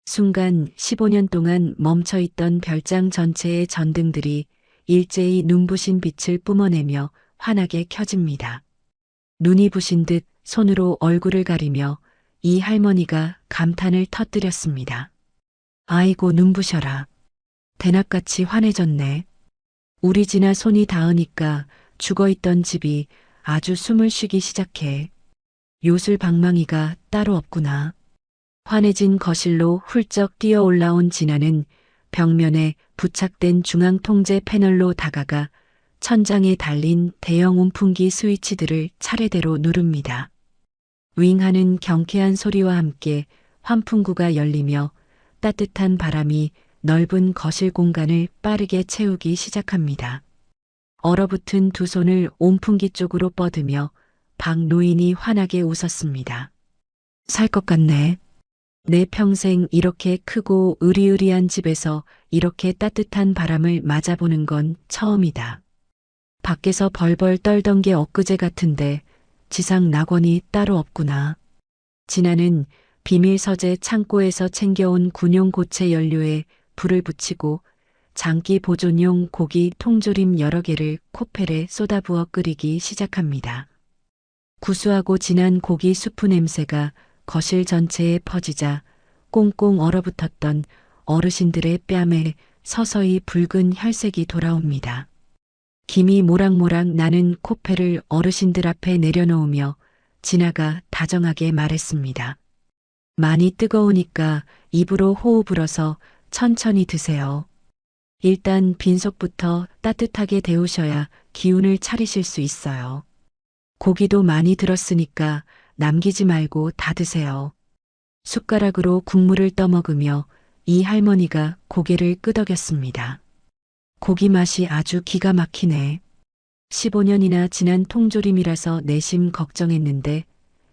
B: 순간 15년 동안 멈춰있던 별장 전체의 전등들이 일제히 눈부신 빛을 뿜어내며 환하게 켜집니다. 눈이 부신 듯 손으로 얼굴을 가리며 이 할머니가 감탄을 터뜨렸습니다. 아이고 눈부셔라. 대낮같이 환해졌네. 우리 진아 손이 닿으니까 죽어있던 집이 아주 숨을 쉬기 시작해. 요술 방망이가 따로 없구나. 환해진 거실로 훌쩍 뛰어 올라온 진아는 벽면에 부착된 중앙 통제 패널로 다가가 천장에 달린 대형 온풍기 스위치들을 차례대로 누릅니다. 윙하는 경쾌한 소리와 함께 환풍구가 열리며 따뜻한 바람이 넓은 거실 공간을 빠르게 채우기 시작합니다. 얼어붙은 두 손을 온풍기 쪽으로 뻗으며 박 노인이 환하게 웃었습니다. 살 것 같네. 내 평생 이렇게 크고 으리으리한 집에서 이렇게 따뜻한 바람을 맞아보는 건 처음이다. 밖에서 벌벌 떨던 게 엊그제 같은데 지상 낙원이 따로 없구나. 진아는 비밀 서재 창고에서 챙겨온 군용 고체 연료에 불을 붙이고 장기 보존용 고기 통조림 여러 개를 코펠에 쏟아부어 끓이기 시작합니다. 구수하고 진한 고기 수프 냄새가 거실 전체에 퍼지자 꽁꽁 얼어붙었던 어르신들의 뺨에 서서히 붉은 혈색이 돌아옵니다. 김이 모락모락 나는 코펠을 어르신들 앞에 내려놓으며 진아가 다정하게 말했습니다. 많이 뜨거우니까 입으로 호흡 불어서 천천히 드세요. 일단 빈속부터 따뜻하게 데우셔야 기운을 차리실 수 있어요. 고기도 많이 들었으니까 남기지 말고 다 드세요. 숟가락으로 국물을 떠먹으며 이 할머니가 고개를 끄덕였습니다. 고기 맛이 아주 기가 막히네. 15년이나 지난 통조림이라서 내심 걱정했는데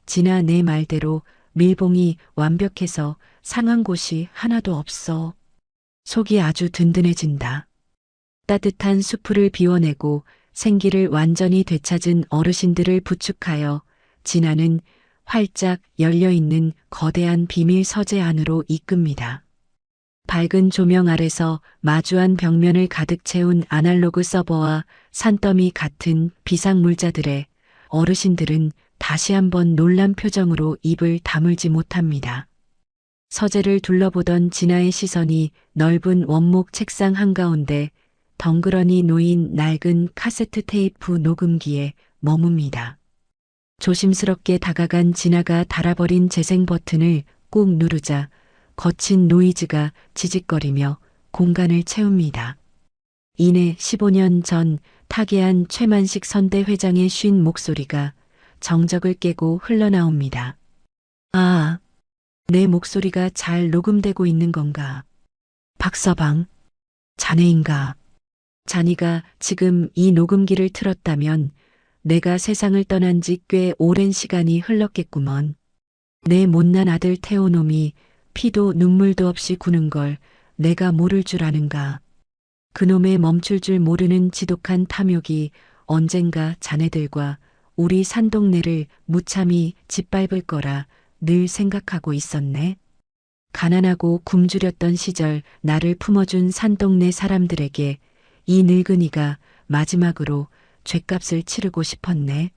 B: 진아 내 말대로 밀봉이 완벽해서 상한 곳이 하나도 없어. 속이 아주 든든해진다. 따뜻한 수프를 비워내고 생기를 완전히 되찾은 어르신들을 부축하여 진아는 활짝 열려있는 거대한 비밀 서재 안으로 이끕니다. 밝은 조명 아래서 마주한 벽면을 가득 채운 아날로그 서버와 산더미 같은 비상물자들의 어르신들은 다시 한번 놀란 표정으로 입을 다물지 못합니다. 서재를 둘러보던 진아의 시선이 넓은 원목 책상 한가운데 덩그러니 놓인 낡은 카세트 테이프 녹음기에 머뭅니다. 조심스럽게 다가간 진아가 달아버린 재생 버튼을 꾹 누르자 거친 노이즈가 지직거리며 공간을 채웁니다. 이내 15년 전 타계한 최만식 선대 회장의 쉰 목소리가 정적을 깨고 흘러나옵니다. 아, 내 목소리가 잘 녹음되고 있는 건가? 박서방, 자네인가? 자니가 지금 이 녹음기를 틀었다면 내가 세상을 떠난 지 꽤 오랜 시간이 흘렀겠구먼. 내 못난 아들 태호놈이 피도 눈물도 없이 구는 걸 내가 모를 줄 아는가. 그놈의 멈출 줄 모르는 지독한 탐욕이 언젠가 자네들과 우리 산동네를 무참히 짓밟을 거라 늘 생각하고 있었네. 가난하고 굶주렸던 시절 나를 품어준 산동네 사람들에게 이 늙은이가 마지막으로 죗값을 치르고 싶었네.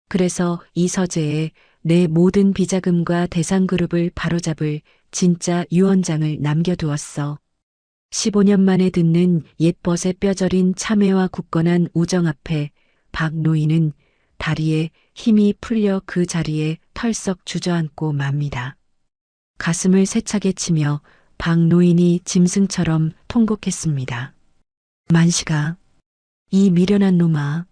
B: 그래서 이 서재에 내 모든 비자금과 대상그룹을 바로잡을 진짜 유언장을 남겨두었어. 15년 만에 듣는 옛벗의 뼈저린 참회와 굳건한 우정 앞에 박 노인은 다리에 힘이 풀려 그 자리에 털썩 주저앉고 맙니다. 가슴을 세차게 치며 박 노인이 짐승처럼 통곡했습니다. 만식아, 이 미련한 놈아,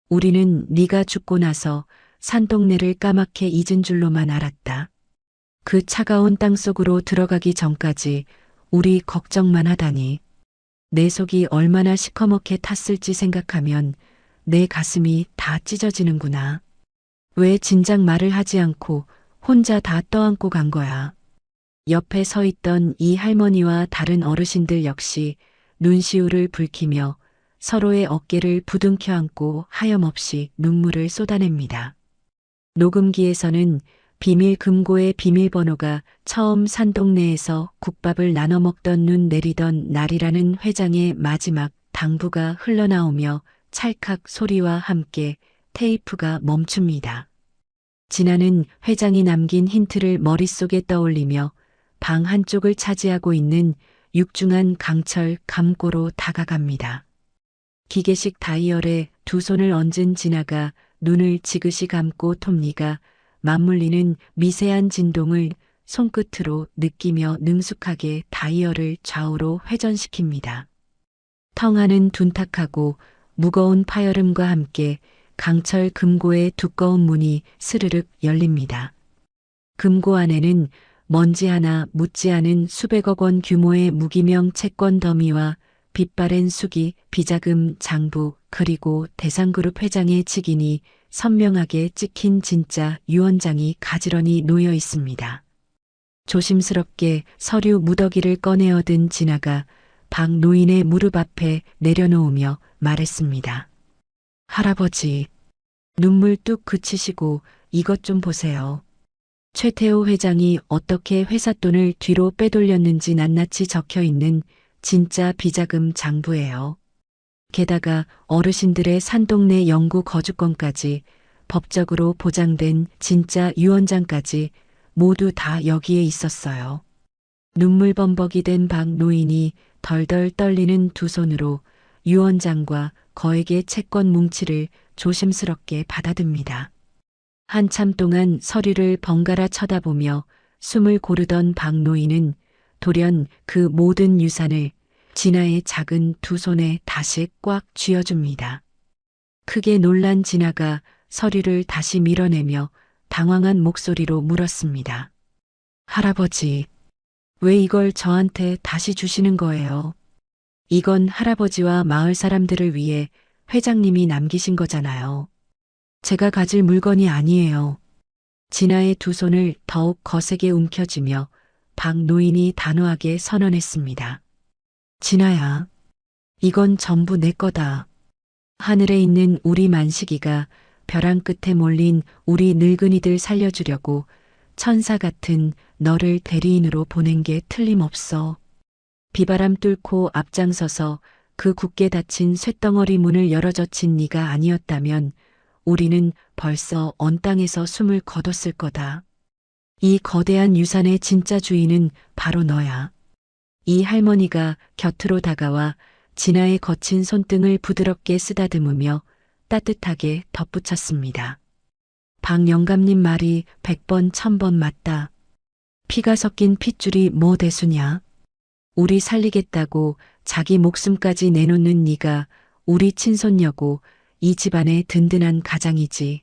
B: 우리는 네가 죽고 나서 산동네를 까맣게 잊은 줄로만 알았다. 그 차가운 땅속으로 들어가기 전까지 우리 걱정만 하다니. 내 속이 얼마나 시커멓게 탔을지 생각하면 내 가슴이 다 찢어지는구나. 왜 진작 말을 하지 않고 혼자 다 떠안고 간 거야. 옆에 서 있던 이 할머니와 다른 어르신들 역시 눈시울을 붉히며 서로의 어깨를 부둥켜 안고 하염없이 눈물을 쏟아냅니다. 녹음기에서는 비밀 금고의 비밀번호가 처음 산동네에서 국밥을 나눠 먹던 눈 내리던 날이라는 회장의 마지막 당부가 흘러나오며 찰칵 소리와 함께 테이프가 멈춥니다. 진아는 회장이 남긴 힌트를 머릿속에 떠올리며 방 한쪽을 차지하고 있는 육중한 강철 감고로 다가갑니다. 기계식 다이얼에 두 손을 얹은 진아가 눈을 지그시 감고 톱니가 맞물리는 미세한 진동을 손끝으로 느끼며 능숙하게 다이얼을 좌우로 회전시킵니다. 텅하는 둔탁하고 무거운 파열음과 함께 강철 금고의 두꺼운 문이 스르륵 열립니다. 금고 안에는 먼지 하나 묻지 않은 수백억 원 규모의 무기명 채권 더미와 빛바랜 수기, 비자금, 장부, 그리고 대상그룹 회장의 직인이 선명하게 찍힌 진짜 유언장이 가지런히 놓여 있습니다. 조심스럽게 서류 무더기를 꺼내어 든 진아가 박 노인의 무릎 앞에 내려놓으며 말했습니다. 할아버지, 눈물 뚝 그치시고 이것 좀 보세요. 최태호 회장이 어떻게 회사 돈을 뒤로 빼돌렸는지 낱낱이 적혀 있는 진짜 비자금 장부예요. 게다가 어르신들의 산동네 영구 거주권까지 법적으로 보장된 진짜 유언장까지 모두 다 여기에 있었어요. 눈물 범벅이 된 박 노인이 덜덜 떨리는 두 손으로 유언장과 거액의 채권 뭉치를 조심스럽게 받아듭니다. 한참 동안 서류를 번갈아 쳐다보며 숨을 고르던 박 노인은 돌연 그 모든 유산을 진아의 작은 두 손에 다시 꽉 쥐어줍니다. 크게 놀란 진아가 서류를 다시 밀어내며 당황한 목소리로 물었습니다. 할아버지, 왜 이걸 저한테 다시 주시는 거예요? 이건 할아버지와 마을 사람들을 위해 회장님이 남기신 거잖아요. 제가 가질 물건이 아니에요. 진아의 두 손을 더욱 거세게 움켜쥐며 박 노인이 단호하게 선언했습니다. 진아야, 이건 전부 내 거다. 하늘에 있는 우리 만식이가 벼랑 끝에 몰린 우리 늙은이들 살려주려고 천사 같은 너를 대리인으로 보낸 게 틀림없어. 비바람 뚫고 앞장서서 그 굳게 닫힌 쇳덩어리 문을 열어젖힌 네가 아니었다면 우리는 벌써 언 땅에서 숨을 거뒀을 거다. 이 거대한 유산의 진짜 주인은 바로 너야. 이 할머니가 곁으로 다가와 진아의 거친 손등을 부드럽게 쓰다듬으며 따뜻하게 덧붙였습니다. 박 영감님 말이 100번 1000번 맞다. 피가 섞인 핏줄이 뭐 대수냐. 우리 살리겠다고 자기 목숨까지 내놓는 네가 우리 친손녀고 이 집안의 든든한 가장이지.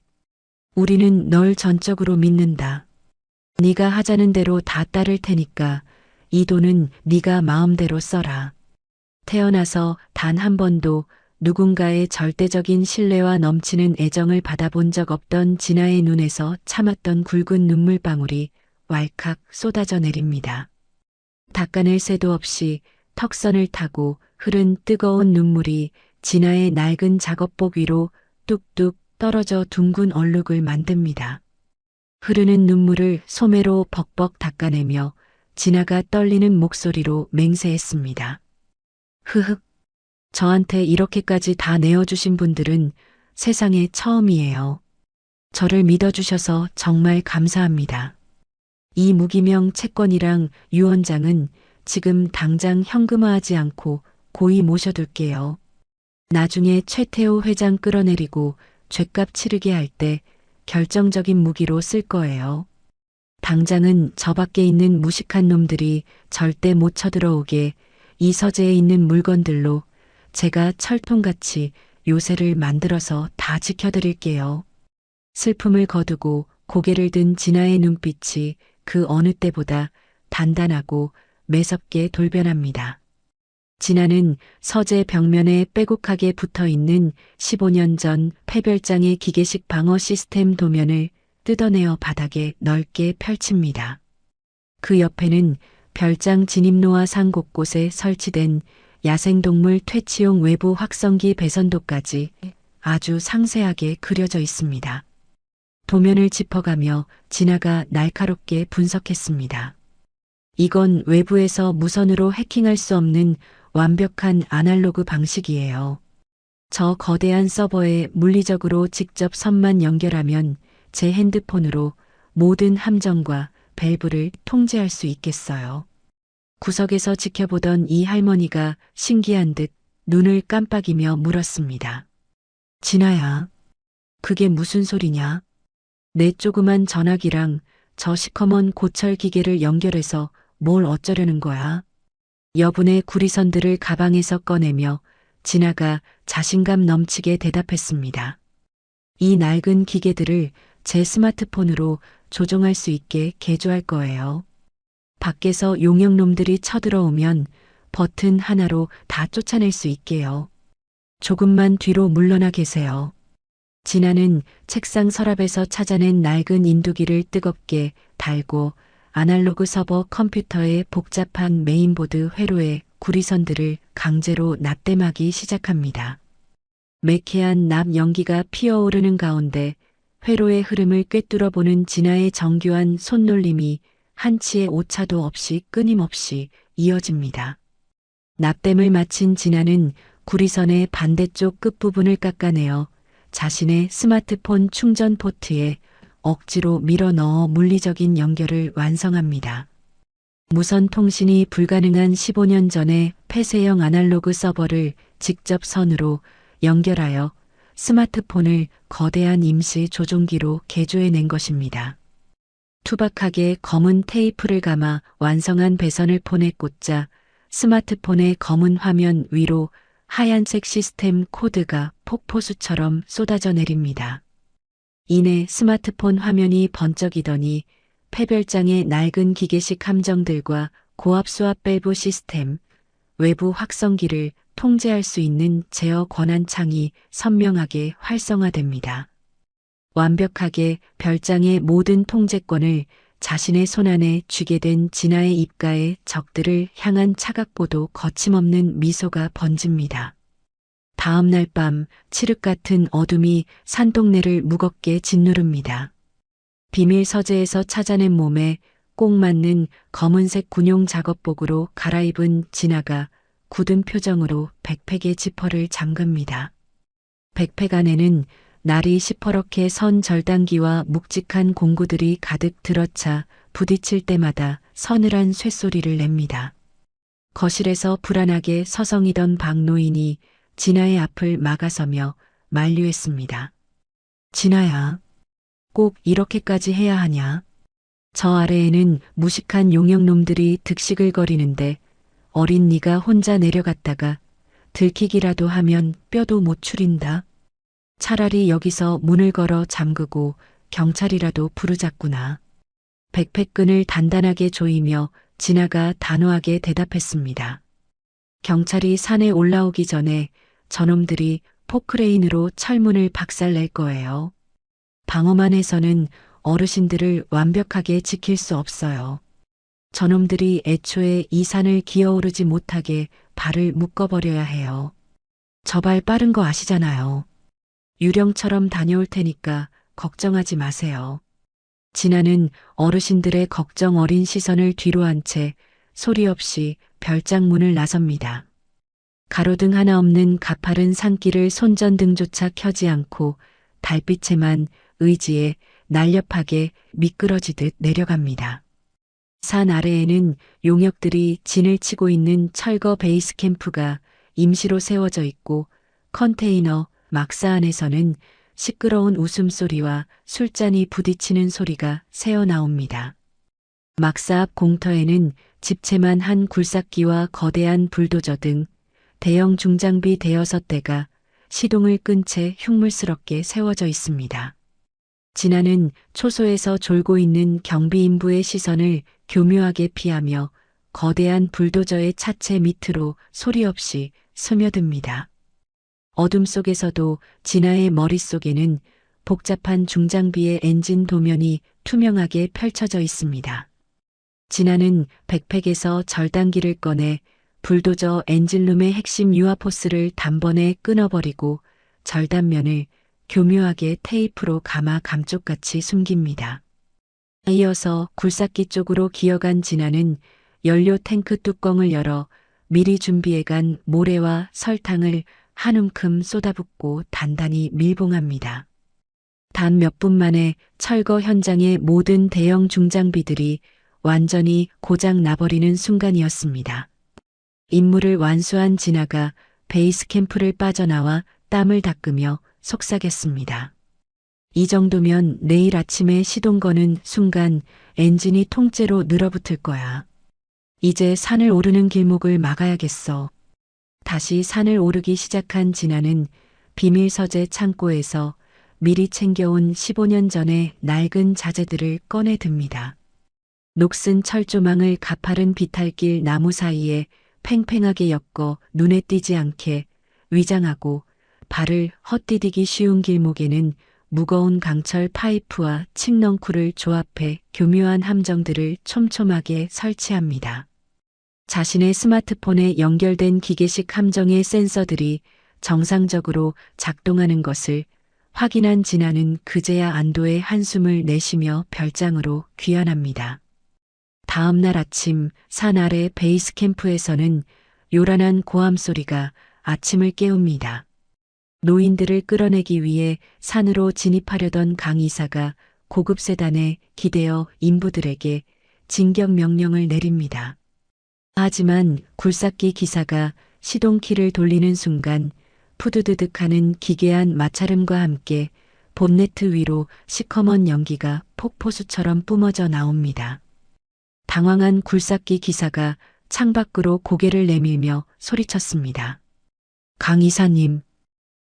B: 우리는 널 전적으로 믿는다. 네가 하자는 대로 다 따를 테니까 이 돈은 네가 마음대로 써라. 태어나서 단 한 번도 누군가의 절대적인 신뢰와 넘치는 애정을 받아본 적 없던 진아의 눈에서 참았던 굵은 눈물방울이 왈칵 쏟아져 내립니다. 닦아낼 새도 없이 턱선을 타고 흐른 뜨거운 눈물이 진아의 낡은 작업복 위로 뚝뚝 떨어져 둥근 얼룩을 만듭니다. 흐르는 눈물을 소매로 벅벅 닦아내며 진아가 떨리는 목소리로 맹세했습니다. 흐흑. 저한테 이렇게까지 다 내어주신 분들은 세상에 처음이에요. 저를 믿어주셔서 정말 감사합니다. 이 무기명 채권이랑 유언장은 지금 당장 현금화하지 않고 고이 모셔둘게요. 나중에 최태호 회장 끌어내리고 죗값 치르게 할 때 결정적인 무기로 쓸 거예요. 당장은 저 밖에 있는 무식한 놈들이 절대 못 쳐들어오게 이 서재에 있는 물건들로 제가 철통같이 요새를 만들어서 다 지켜드릴게요. 슬픔을 거두고 고개를 든 진아의 눈빛이 그 어느 때보다 단단하고 매섭게 돌변합니다. 진아는 서재 벽면에 빼곡하게 붙어있는 15년 전 폐별장의 기계식 방어 시스템 도면을 뜯어내어 바닥에 넓게 펼칩니다. 그 옆에는 별장 진입로와 상 곳곳에 설치된 야생동물 퇴치용 외부 확성기 배선도까지 아주 상세하게 그려져 있습니다. 도면을 짚어가며 진아가 날카롭게 분석했습니다. 이건 외부에서 무선으로 해킹할 수 없는 완벽한 아날로그 방식이에요. 저 거대한 서버에 물리적으로 직접 선만 연결하면 제 핸드폰으로 모든 함정과 밸브를 통제할 수 있겠어요. 구석에서 지켜보던 이 할머니가 신기한 듯 눈을 깜빡이며 물었습니다. 진아야, 그게 무슨 소리냐? 내 조그만 전화기랑 저 시커먼 고철 기계를 연결해서 뭘 어쩌려는 거야? 여분의 구리선들을 가방에서 꺼내며 진아가 자신감 넘치게 대답했습니다. 이 낡은 기계들을 제 스마트폰으로 조종할 수 있게 개조할 거예요. 밖에서 용역놈들이 쳐들어오면 버튼 하나로 다 쫓아낼 수 있게요. 조금만 뒤로 물러나 계세요. 진아는 책상 서랍에서 찾아낸 낡은 인두기를 뜨겁게 달고 아날로그 서버 컴퓨터의 복잡한 메인보드 회로에 구리선들을 강제로 납땜하기 시작합니다. 매캐한 납 연기가 피어오르는 가운데 회로의 흐름을 꿰뚫어 보는 진아의 정교한 손놀림이 한치의 오차도 없이 끊임없이 이어집니다. 납땜을 마친 진아는 구리선의 반대쪽 끝부분을 깎아내어 자신의 스마트폰 충전 포트에 억지로 밀어 넣어 물리적인 연결을 완성합니다. 무선 통신이 불가능한 15년 전의 폐쇄형 아날로그 서버를 직접 선으로 연결하여 스마트폰을 거대한 임시 조종기로 개조해낸 것입니다. 투박하게 검은 테이프를 감아 완성한 배선을 폰에 꽂자 스마트폰의 검은 화면 위로 하얀색 시스템 코드가 폭포수처럼 쏟아져 내립니다. 이내 스마트폰 화면이 번쩍이더니 폐별장의 낡은 기계식 함정들과 고압 수압 밸브 시스템, 외부 확성기를 통제할 수 있는 제어 권한 창이 선명하게 활성화됩니다. 완벽하게 별장의 모든 통제권을 자신의 손안에 쥐게 된 진아의 입가에 적들을 향한 차갑고도 거침없는 미소가 번집니다. 다음 날 밤 칠흑 같은 어둠이 산동네를 무겁게 짓누릅니다. 비밀 서재에서 찾아낸 몸에 꼭 맞는 검은색 군용 작업복으로 갈아입은 진아가 굳은 표정으로 백팩의 지퍼를 잠급니다. 백팩 안에는 날이 시퍼렇게 선 절단기와 묵직한 공구들이 가득 들어차 부딪힐 때마다 서늘한 쇳소리를 냅니다. 거실에서 불안하게 서성이던 박노인이 진아의 앞을 막아서며 만류했습니다. 진아야, 꼭 이렇게까지 해야 하냐? 저 아래에는 무식한 용역놈들이 득시글거리는데 어린 네가 혼자 내려갔다가 들키기라도 하면 뼈도 못 추린다. 차라리 여기서 문을 걸어 잠그고 경찰이라도 부르자꾸나. 백팩끈을 단단하게 조이며 진아가 단호하게 대답했습니다. 경찰이 산에 올라오기 전에 저놈들이 포크레인으로 철문을 박살낼 거예요. 방어만 해서는 어르신들을 완벽하게 지킬 수 없어요. 저놈들이 애초에 이 산을 기어오르지 못하게 발을 묶어버려야 해요. 저 발 빠른 거 아시잖아요. 유령처럼 다녀올 테니까 걱정하지 마세요. 진아는 어르신들의 걱정 어린 시선을 뒤로 한 채 소리 없이 별장문을 나섭니다. 가로등 하나 없는 가파른 산길을 손전등조차 켜지 않고 달빛에만 의지에 날렵하게 미끄러지듯 내려갑니다. 산 아래에는 용역들이 진을 치고 있는 철거 베이스 캠프가 임시로 세워져 있고 컨테이너 막사 안에서는 시끄러운 웃음소리와 술잔이 부딪히는 소리가 새어나옵니다. 막사 앞 공터에는 집채만 한 굴삭기와 거대한 불도저 등 대형 중장비 대여섯 대가 시동을 끈 채 흉물스럽게 세워져 있습니다. 진아는 초소에서 졸고 있는 경비인부의 시선을 교묘하게 피하며 거대한 불도저의 차체 밑으로 소리 없이 스며듭니다. 어둠 속에서도 진아의 머릿속에는 복잡한 중장비의 엔진 도면이 투명하게 펼쳐져 있습니다. 진아는 백팩에서 절단기를 꺼내 불도저 엔진룸의 핵심 유아포스를 단번에 끊어버리고 절단면을 교묘하게 테이프로 감아 감쪽같이 숨깁니다. 이어서 굴삭기 쪽으로 기어간 진아는 연료 탱크 뚜껑을 열어 미리 준비해간 모래와 설탕을 한 움큼 쏟아붓고 단단히 밀봉합니다. 단 몇 분 만에 철거 현장의 모든 대형 중장비들이 완전히 고장 나버리는 순간이었습니다. 임무를 완수한 진아가 베이스 캠프를 빠져나와 땀을 닦으며 속삭였습니다. 이 정도면 내일 아침에 시동 거는 순간 엔진이 통째로 늘어붙을 거야. 이제 산을 오르는 길목을 막아야겠어. 다시 산을 오르기 시작한 진아는 비밀 서재 창고에서 미리 챙겨온 15년 전의 낡은 자재들을 꺼내 듭니다. 녹슨 철조망을 가파른 비탈길 나무 사이에 팽팽하게 엮어 눈에 띄지 않게 위장하고 발을 헛디디기 쉬운 길목에는 무거운 강철 파이프와 칡넝쿨을 조합해 교묘한 함정들을 촘촘하게 설치합니다. 자신의 스마트폰에 연결된 기계식 함정의 센서들이 정상적으로 작동하는 것을 확인한 진아는 그제야 안도의 한숨을 내쉬며 별장으로 귀환합니다. 다음 날 아침 산 아래 베이스 캠프에서는 요란한 고함 소리가 아침을 깨웁니다. 노인들을 끌어내기 위해 산으로 진입하려던 강 이사가 고급 세단에 기대어 인부들에게 진격 명령을 내립니다. 하지만 굴삭기 기사가 시동키를 돌리는 순간 푸드드득하는 기괴한 마찰음과 함께 본네트 위로 시커먼 연기가 폭포수처럼 뿜어져 나옵니다. 당황한 굴삭기 기사가 창밖으로 고개를 내밀며 소리쳤습니다. 강 이사님,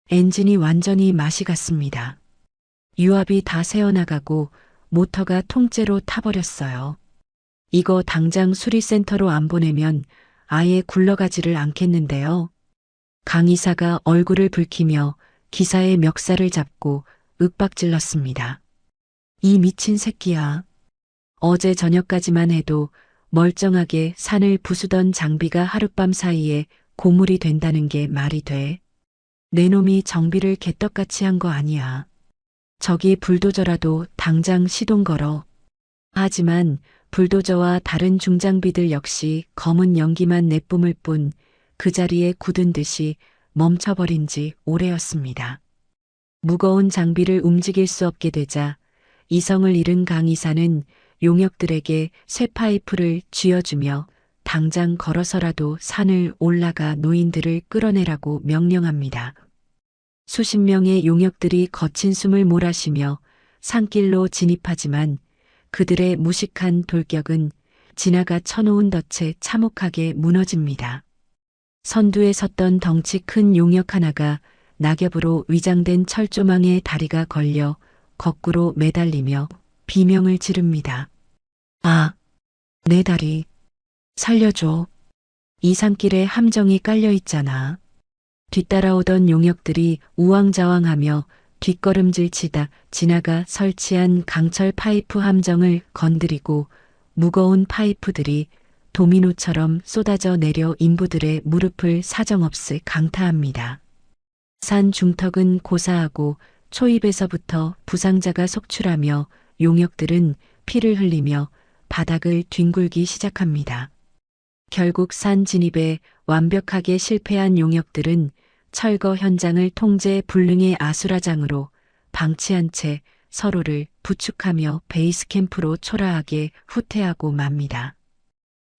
B: 엔진이 완전히 맛이 갔습니다. 유압이 다 새어나가고 모터가 통째로 타버렸어요. 이거 당장 수리센터로 안 보내면 아예 굴러가지를 않겠는데요. 강 이사가 얼굴을 붉히며 기사의 멱살을 잡고 윽박질렀습니다. 이 미친 새끼야. 어제 저녁까지만 해도 멀쩡하게 산을 부수던 장비가 하룻밤 사이에 고물이 된다는 게 말이 돼. 내 놈이 정비를 개떡같이 한 거 아니야. 저기 불도저라도 당장 시동 걸어. 하지만 불도저와 다른 중장비들 역시 검은 연기만 내뿜을 뿐 그 자리에 굳은 듯이 멈춰버린 지 오래였습니다. 무거운 장비를 움직일 수 없게 되자 이성을 잃은 강 이사는 용역들에게 쇠파이프를 쥐어주며 당장 걸어서라도 산을 올라가 노인들을 끌어내라고 명령합니다. 수십 명의 용역들이 거친 숨을 몰아쉬며 산길로 진입하지만 그들의 무식한 돌격은 진아가 쳐놓은 덫에 참혹하게 무너집니다. 선두에 섰던 덩치 큰 용역 하나가 낙엽으로 위장된 철조망에 다리가 걸려 거꾸로 매달리며 비명을 지릅니다. 아, 내 다리. 살려줘. 이 산길에 함정이 깔려 있잖아. 뒤따라오던 용역들이 우왕좌왕하며 뒷걸음질 치다 진아가 설치한 강철 파이프 함정을 건드리고 무거운 파이프들이 도미노처럼 쏟아져 내려 인부들의 무릎을 사정없이 강타합니다. 산 중턱은 고사하고 초입에서부터 부상자가 속출하며 용역들은 피를 흘리며 바닥을 뒹굴기 시작합니다. 결국 산 진입에 완벽하게 실패한 용역들은 철거 현장을 통제 불능의 아수라장으로 방치한 채 서로를 부축하며 베이스 캠프로 초라하게 후퇴하고 맙니다.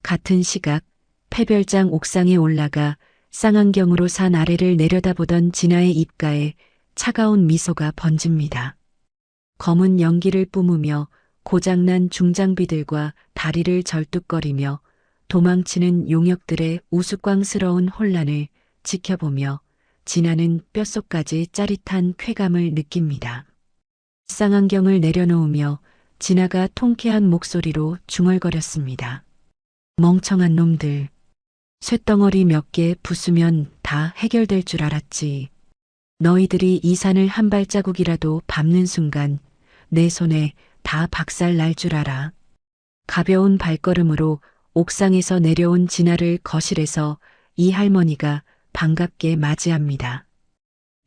B: 같은 시각 폐별장 옥상에 올라가 쌍안경으로 산 아래를 내려다보던 진아의 입가에 차가운 미소가 번집니다. 검은 연기를 뿜으며 고장난 중장비들과 다리를 절뚝거리며 도망치는 용역들의 우스꽝스러운 혼란을 지켜보며 진아는 뼛속까지 짜릿한 쾌감을 느낍니다. 쌍안경을 내려놓으며 진아가 통쾌한 목소리로 중얼거렸습니다. 멍청한 놈들. 쇳덩어리 몇 개 부수면 다 해결될 줄 알았지. 너희들이 이 산을 한 발자국이라도 밟는 순간 내 손에 다 박살 날 줄 알아. 가벼운 발걸음으로 옥상에서 내려온 진아를 거실에서 이 할머니가 반갑게 맞이합니다.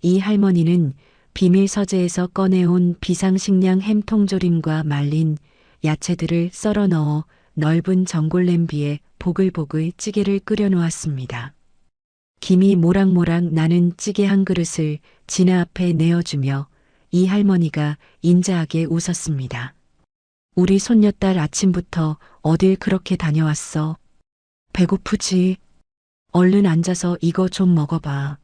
B: 이 할머니는 비밀 서재에서 꺼내온 비상식량 햄통조림과 말린 야채들을 썰어 넣어 넓은 전골 냄비에 보글보글 찌개를 끓여 놓았습니다. 김이 모락모락 나는 찌개 한 그릇을 진아 앞에 내어주며 이 할머니가 인자하게 웃었습니다. 우리 손녀딸 아침부터 어딜 그렇게 다녀왔어? 배고프지? 얼른 앉아서 이거 좀 먹어봐.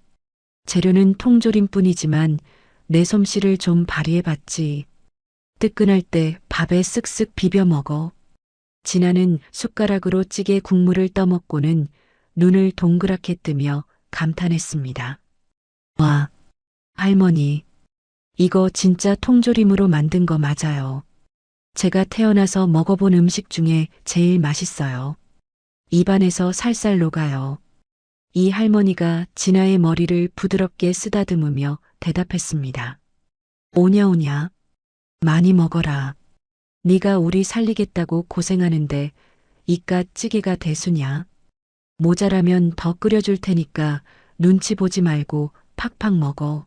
B: 재료는 통조림뿐이지만 내 솜씨를 좀 발휘해봤지. 뜨끈할 때 밥에 쓱쓱 비벼 먹어. 진아는 숟가락으로 찌개 국물을 떠먹고는 눈을 동그랗게 뜨며 감탄했습니다. 와, 할머니, 이거 진짜 통조림으로 만든 거 맞아요. 제가 태어나서 먹어본 음식 중에 제일 맛있어요. 입안에서 살살 녹아요. 이 할머니가 진아의 머리를 부드럽게 쓰다듬으며 대답했습니다. 오냐오냐, 많이 먹어라. 네가 우리 살리겠다고 고생하는데 이깟 찌개가 대수냐. 모자라면 더 끓여줄 테니까 눈치 보지 말고 팍팍 먹어.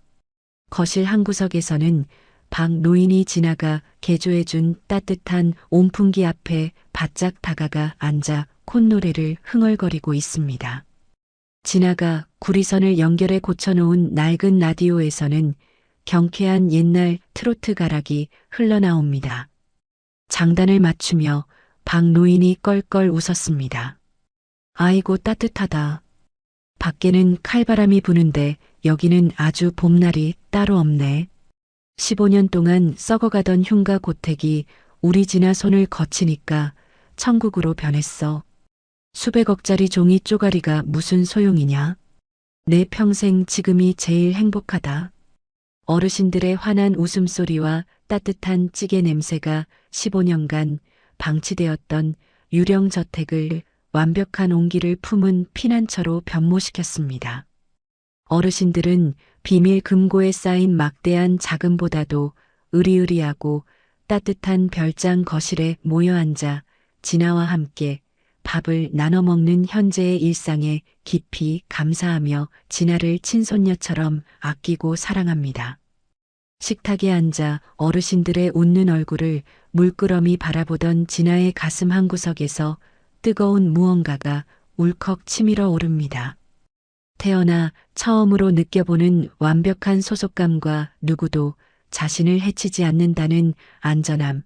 B: 거실 한 구석에서는 박 노인이 지나가 개조해준 따뜻한 온풍기 앞에 바짝 다가가 앉아 콧노래를 흥얼거리고 있습니다. 진아가 구리선을 연결해 고쳐놓은 낡은 라디오에서는 경쾌한 옛날 트로트 가락이 흘러나옵니다. 장단을 맞추며 박 노인이 껄껄 웃었습니다. 아이고 따뜻하다. 밖에는 칼바람이 부는데 여기는 아주 봄날이 따로 없네. 15년 동안 썩어가던 흉가 고택이 우리 진아 손을 거치니까 천국으로 변했어. 수백억짜리 종이 쪼가리가 무슨 소용이냐. 내 평생 지금이 제일 행복하다. 어르신들의 환한 웃음소리와 따뜻한 찌개 냄새가 15년간 방치되었던 유령 저택을 완벽한 온기를 품은 피난처로 변모시켰습니다. 어르신들은 비밀 금고에 쌓인 막대한 자금보다도 으리으리하고 따뜻한 별장 거실에 모여 앉아 진아와 함께 밥을 나눠 먹는 현재의 일상에 깊이 감사하며 진아를 친손녀처럼 아끼고 사랑합니다. 식탁에 앉아 어르신들의 웃는 얼굴을 물끄러미 바라보던 진아의 가슴 한구석에서 뜨거운 무언가가 울컥 치밀어 오릅니다. 태어나 처음으로 느껴보는 완벽한 소속감과 누구도 자신을 해치지 않는다는 안전함,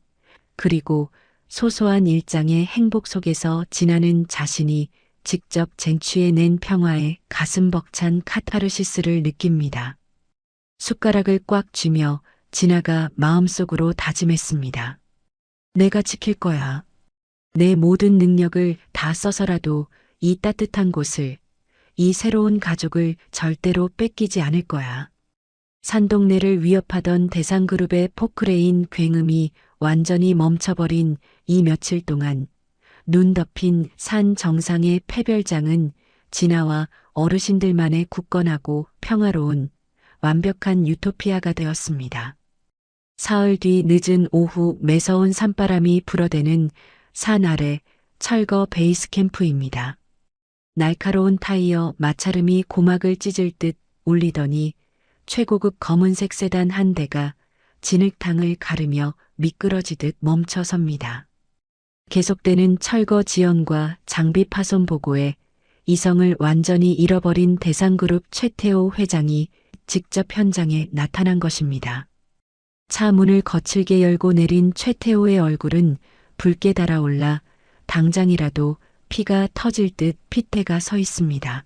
B: 그리고 소소한 일장의 행복 속에서 진아는 자신이 직접 쟁취해낸 평화에 가슴 벅찬 카타르시스를 느낍니다. 숟가락을 꽉 쥐며 진아가 마음속으로 다짐했습니다. 내가 지킬 거야. 내 모든 능력을 다 써서라도 이 따뜻한 곳을, 이 새로운 가족을 절대로 뺏기지 않을 거야. 산동네를 위협하던 대상그룹의 포크레인 굉음이 완전히 멈춰버린 이 며칠 동안 눈 덮인 산 정상의 폐별장은 진아와 어르신들만의 굳건하고 평화로운 완벽한 유토피아가 되었습니다. 사흘 뒤 늦은 오후 매서운 산바람이 불어대는 산 아래 철거 베이스 캠프입니다. 날카로운 타이어 마찰음이 고막을 찢을 듯 울리더니 최고급 검은색 세단 한 대가 진흙탕을 가르며 미끄러지듯 멈춰 섭니다. 계속되는 철거 지연과 장비 파손 보고에 이성을 완전히 잃어버린 대상그룹 최태호 회장이 직접 현장에 나타난 것입니다. 차 문을 거칠게 열고 내린 최태호의 얼굴은 붉게 달아올라 당장이라도 피가 터질 듯 핏대가 서 있습니다.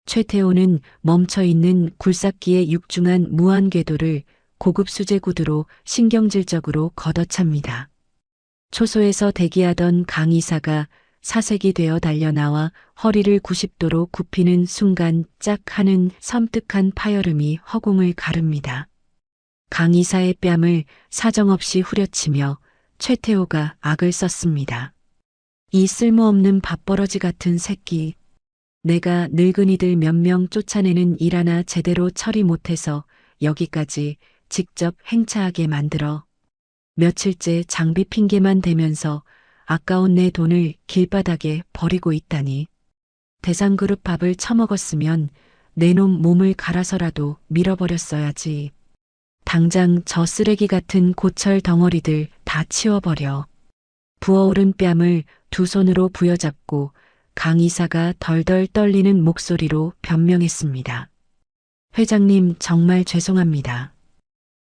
B: 최태호는 멈춰있는 굴삭기의 육중한 무한궤도를 고급 수제 구두로 신경질적으로 걷어찹니다. 초소에서 대기하던 강 이사가 사색이 되어 달려나와 허리를 90도로 굽히는 순간 짝 하는 섬뜩한 파열음이 허공을 가릅니다. 강 이사의 뺨을 사정없이 후려치며 최태호가 악을 썼습니다. 이 쓸모없는 밥버러지 같은 새끼. 내가 늙은이들 몇 명 쫓아내는 일 하나 제대로 처리 못해서 여기까지 직접 행차하게 만들어. 며칠째 장비 핑계만 대면서 아까운 내 돈을 길바닥에 버리고 있다니. 대상그룹 밥을 처먹었으면 내 놈 몸을 갈아서라도 밀어버렸어야지. 당장 저 쓰레기 같은 고철 덩어리들 다 치워버려. 부어오른 뺨을 두 손으로 부여잡고 강 이사가 덜덜 떨리는 목소리로 변명했습니다. 회장님 정말 죄송합니다.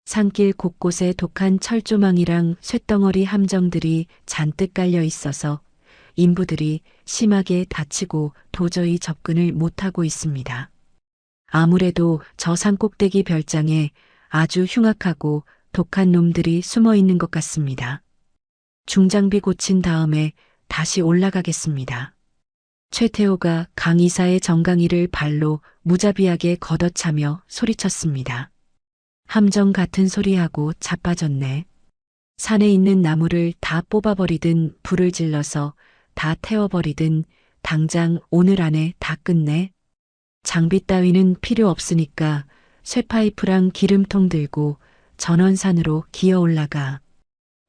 B: 산길 곳곳에 독한 철조망이랑 쇳덩어리 함정들이 잔뜩 깔려 있어서 인부들이 심하게 다치고 도저히 접근을 못하고 있습니다. 아무래도 저 산꼭대기 별장에 아주 흉악하고 독한 놈들이 숨어 있는 것 같습니다. 중장비 고친 다음에 다시 올라가겠습니다. 최태호가 강 이사의 정강이를 발로 무자비하게 걷어차며 소리쳤습니다. 함정 같은 소리하고 자빠졌네. 산에 있는 나무를 다 뽑아버리든 불을 질러서 다 태워버리든 당장 오늘 안에 다 끝내. 장비 따위는 필요 없으니까 쇠파이프랑 기름통 들고 전원산으로 기어 올라가.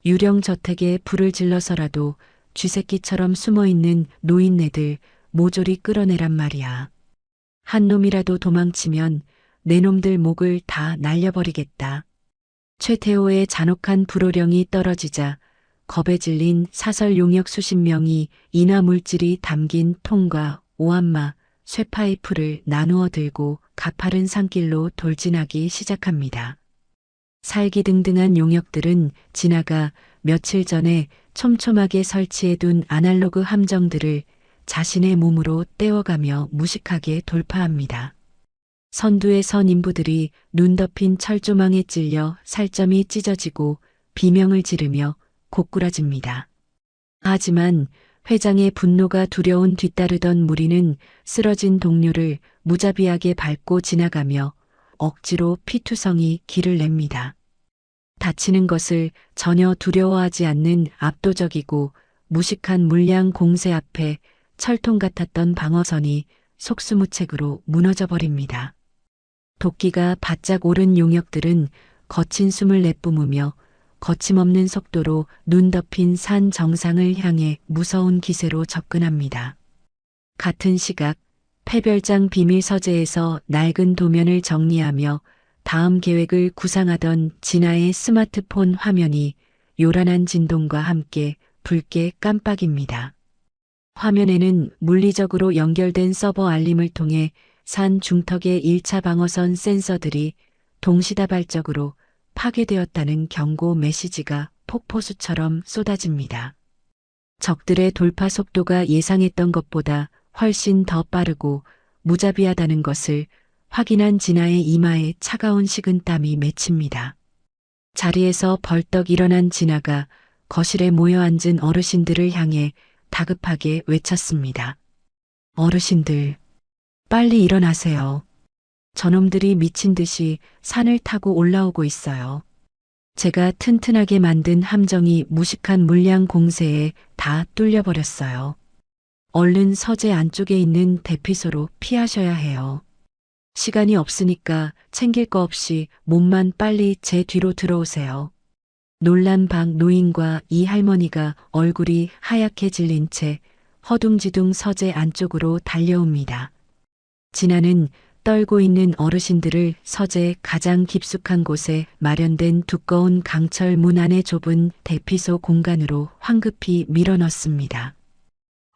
B: 유령 저택에 불을 질러서라도 쥐새끼처럼 숨어있는 노인네들 모조리 끌어내란 말이야. 한 놈이라도 도망치면 내 놈들 목을 다 날려버리겠다. 최태호의 잔혹한 불호령이 떨어지자 겁에 질린 사설 용역 수십 명이 인화 물질이 담긴 통과 오한마, 쇠파이프를 나누어 들고 가파른 산길로 돌진하기 시작합니다. 살기등등한 용역들은 진아가 며칠 전에 촘촘하게 설치해둔 아날로그 함정들을 자신의 몸으로 떼어가며 무식하게 돌파합니다. 선두에 선 인부들이 눈 덮인 철조망에 찔려 살점이 찢어지고 비명을 지르며 고꾸라집니다. 하지만 회장의 분노가 두려운 뒤따르던 무리는 쓰러진 동료를 무자비하게 밟고 지나가며 억지로 피투성이 길을 냅니다. 다치는 것을 전혀 두려워하지 않는 압도적이고 무식한 물량 공세 앞에 철통 같았던 방어선이 속수무책으로 무너져 버립니다. 도끼가 바짝 오른 용역들은 거친 숨을 내뿜으며 거침없는 속도로 눈 덮인 산 정상을 향해 무서운 기세로 접근합니다. 같은 시각 폐별장 비밀 서재에서 낡은 도면을 정리하며 다음 계획을 구상하던 진아의 스마트폰 화면이 요란한 진동과 함께 붉게 깜빡입니다. 화면에는 물리적으로 연결된 서버 알림을 통해 산 중턱의 1차 방어선 센서들이 동시다발적으로 파괴되었다는 경고 메시지가 폭포수처럼 쏟아집니다. 적들의 돌파 속도가 예상했던 것보다 훨씬 더 빠르고 무자비하다는 것을 확인한 진아의 이마에 차가운 식은땀이 맺힙니다. 자리에서 벌떡 일어난 진아가 거실에 모여 앉은 어르신들을 향해 다급하게 외쳤습니다. 어르신들, 빨리 일어나세요. 저놈들이 미친 듯이 산을 타고 올라오고 있어요. 제가 튼튼하게 만든 함정이 무식한 물량 공세에 다 뚫려버렸어요. 얼른 서재 안쪽에 있는 대피소로 피하셔야 해요. 시간이 없으니까 챙길 거 없이 몸만 빨리 제 뒤로 들어오세요. 놀란 박 노인과 이 할머니가 얼굴이 하얗게 질린 채 허둥지둥 서재 안쪽으로 달려옵니다. 진아는 떨고 있는 어르신들을 서재 가장 깊숙한 곳에 마련된 두꺼운 강철 문 안의 좁은 대피소 공간으로 황급히 밀어넣습니다.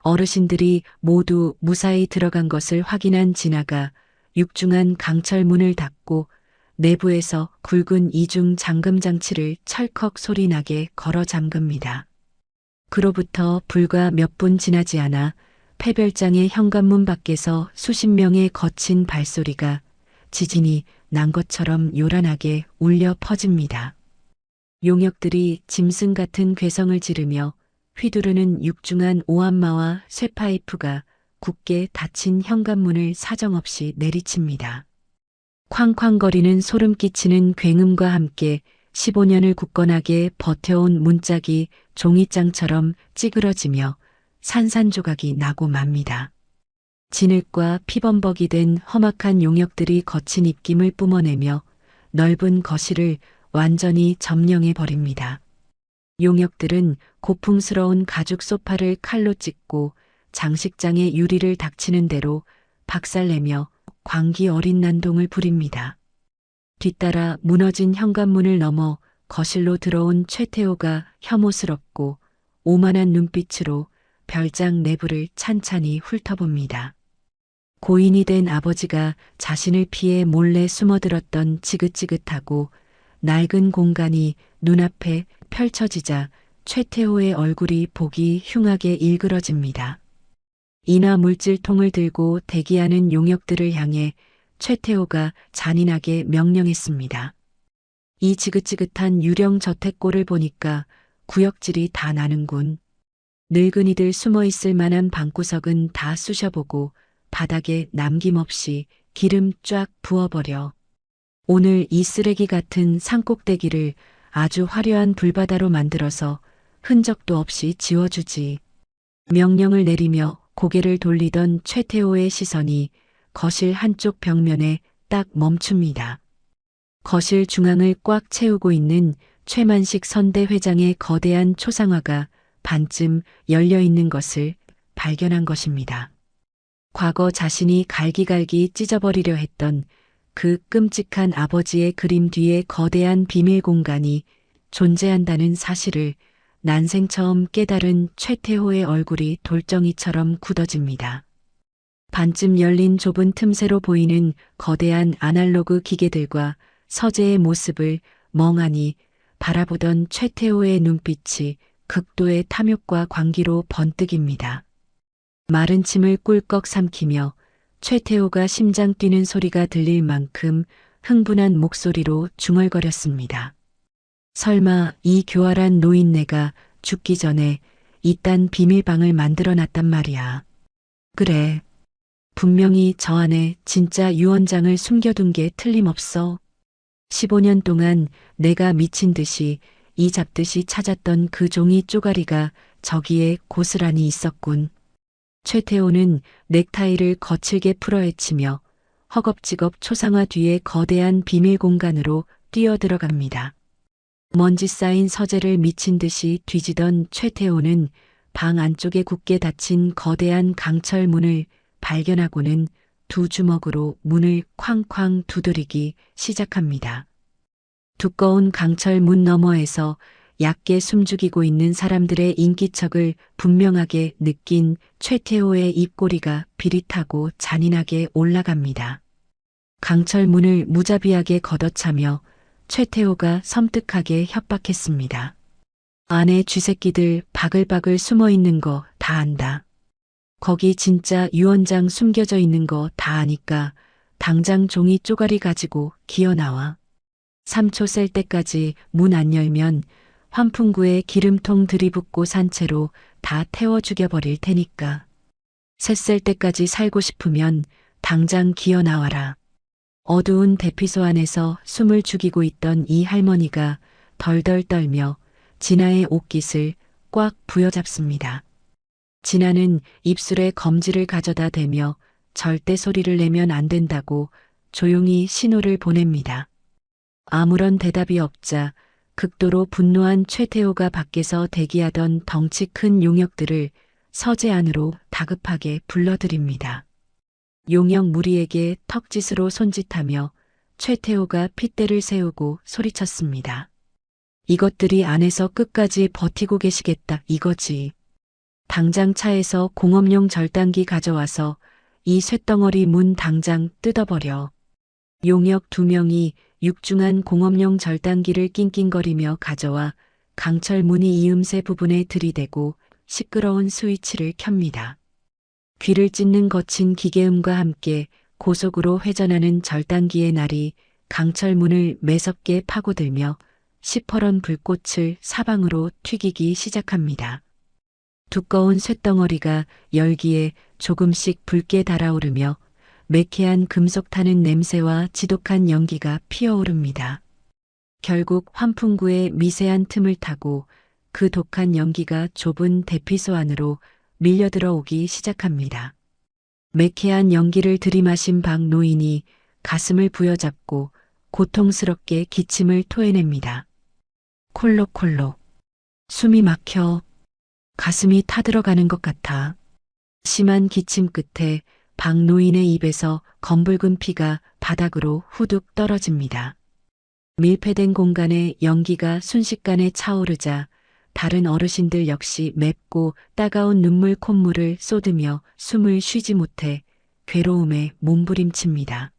B: 어르신들이 모두 무사히 들어간 것을 확인한 진아가 육중한 강철 문을 닫고 내부에서 굵은 이중 잠금 장치를 철컥 소리나게 걸어 잠깁니다. 그로부터 불과 몇 분 지나지 않아 폐별장의 현관문 밖에서 수십 명의 거친 발소리가 지진이 난 것처럼 요란하게 울려 퍼집니다. 용역들이 짐승 같은 괴성을 지르며 휘두르는 육중한 오한마와 쇠파이프가 굳게 닫힌 현관문을 사정없이 내리칩니다. 쾅쾅거리는 소름 끼치는 굉음과 함께 15년을 굳건하게 버텨온 문짝이 종이장처럼 찌그러지며 산산조각이 나고 맙니다. 진흙과 피범벅이 된 험악한 용역들이 거친 입김을 뿜어내며 넓은 거실을 완전히 점령해 버립니다. 용역들은 고풍스러운 가죽 소파를 칼로 찢고 장식장의 유리를 닥치는 대로 박살내며 광기 어린 난동을 부립니다. 뒤따라 무너진 현관문을 넘어 거실로 들어온 최태호가 혐오스럽고 오만한 눈빛으로 별장 내부를 찬찬히 훑어봅니다. 고인이 된 아버지가 자신을 피해 몰래 숨어들었던 지긋지긋하고 낡은 공간이 눈앞에 펼쳐지자 최태호의 얼굴이 보기 흉하게 일그러집니다. 인화 물질통을 들고 대기하는 용역들을 향해 최태호가 잔인하게 명령했습니다. 이 지긋지긋한 유령 저택골을 보니까 구역질이 다 나는군. 늙은이들 숨어 있을 만한 방구석은 다 쑤셔보고 바닥에 남김없이 기름 쫙 부어버려. 오늘 이 쓰레기 같은 산꼭대기를 아주 화려한 불바다로 만들어서 흔적도 없이 지워주지. 명령을 내리며 고개를 돌리던 최태호의 시선이 거실 한쪽 벽면에 딱 멈춥니다. 거실 중앙을 꽉 채우고 있는 최만식 선대 회장의 거대한 초상화가 반쯤 열려 있는 것을 발견한 것입니다. 과거 자신이 갈기갈기 찢어버리려 했던 그 끔찍한 아버지의 그림 뒤에 거대한 비밀 공간이 존재한다는 사실을 난생 처음 깨달은 최태호의 얼굴이 돌덩이처럼 굳어집니다. 반쯤 열린 좁은 틈새로 보이는 거대한 아날로그 기계들과 서재의 모습을 멍하니 바라보던 최태호의 눈빛이 극도의 탐욕과 광기로 번뜩입니다. 마른 침을 꿀꺽 삼키며 최태호가 심장 뛰는 소리가 들릴 만큼 흥분한 목소리로 중얼거렸습니다. 설마 이 교활한 노인네가 죽기 전에 이딴 비밀방을 만들어놨단 말이야. 그래. 분명히 저 안에 진짜 유언장을 숨겨둔 게 틀림없어. 15년 동안 내가 미친 듯이 이 잡듯이 찾았던 그 종이 쪼가리가 저기에 고스란히 있었군. 최태호는 넥타이를 거칠게 풀어헤치며 허겁지겁 초상화 뒤에 거대한 비밀 공간으로 뛰어들어갑니다. 먼지 쌓인 서재를 미친 듯이 뒤지던 최태호는 방 안쪽에 굳게 닫힌 거대한 강철 문을 발견하고는 두 주먹으로 문을 쾅쾅 두드리기 시작합니다. 두꺼운 강철 문 너머에서 얕게 숨죽이고 있는 사람들의 인기척을 분명하게 느낀 최태호의 입꼬리가 비릿하고 잔인하게 올라갑니다. 강철 문을 무자비하게 걷어차며 최태호가 섬뜩하게 협박했습니다. 안에 쥐새끼들 바글바글 숨어 있는 거 다 안다. 거기 진짜 유언장 숨겨져 있는 거 다 아니까 당장 종이 쪼가리 가지고 기어나와. 3초 셀 때까지 문 안 열면 환풍구에 기름통 들이붓고 산 채로 다 태워 죽여버릴 테니까. 셋 셀 때까지 살고 싶으면 당장 기어나와라. 어두운 대피소 안에서 숨을 죽이고 있던 이 할머니가 덜덜 떨며 진아의 옷깃을 꽉 부여잡습니다. 진아는 입술에 검지를 가져다 대며 절대 소리를 내면 안 된다고 조용히 신호를 보냅니다. 아무런 대답이 없자 극도로 분노한 최태호가 밖에서 대기하던 덩치 큰 용역들을 서재 안으로 다급하게 불러들입니다. 용역 무리에게 턱짓으로 손짓하며 최태호가 핏대를 세우고 소리쳤습니다. 이것들이 안에서 끝까지 버티고 계시겠다 이거지. 당장 차에서 공업용 절단기 가져와서 이 쇳덩어리 문 당장 뜯어버려. 용역 2명이 육중한 공업용 절단기를 낑낑거리며 가져와 강철 무늬 이음새 부분에 들이대고 시끄러운 스위치를 켭니다. 귀를 찢는 거친 기계음과 함께 고속으로 회전하는 절단기의 날이 강철 문을 매섭게 파고들며 시퍼런 불꽃을 사방으로 튀기기 시작합니다. 두꺼운 쇳덩어리가 열기에 조금씩 붉게 달아오르며 매캐한 금속 타는 냄새와 지독한 연기가 피어오릅니다. 결국 환풍구의 미세한 틈을 타고 그 독한 연기가 좁은 대피소 안으로 밀려들어 오기 시작합니다. 매캐한 연기를 들이마신 박 노인이 가슴을 부여잡고 고통스럽게 기침을 토해냅니다. 콜록콜록. 숨이 막혀 가슴이 타들어가는 것 같아. 심한 기침 끝에 박 노인의 입에서 검붉은 피가 바닥으로 후둑 떨어집니다. 밀폐된 공간에 연기가 순식간에 차오르자 다른 어르신들 역시 맵고 따가운 눈물 콧물을 쏟으며 숨을 쉬지 못해 괴로움에 몸부림칩니다.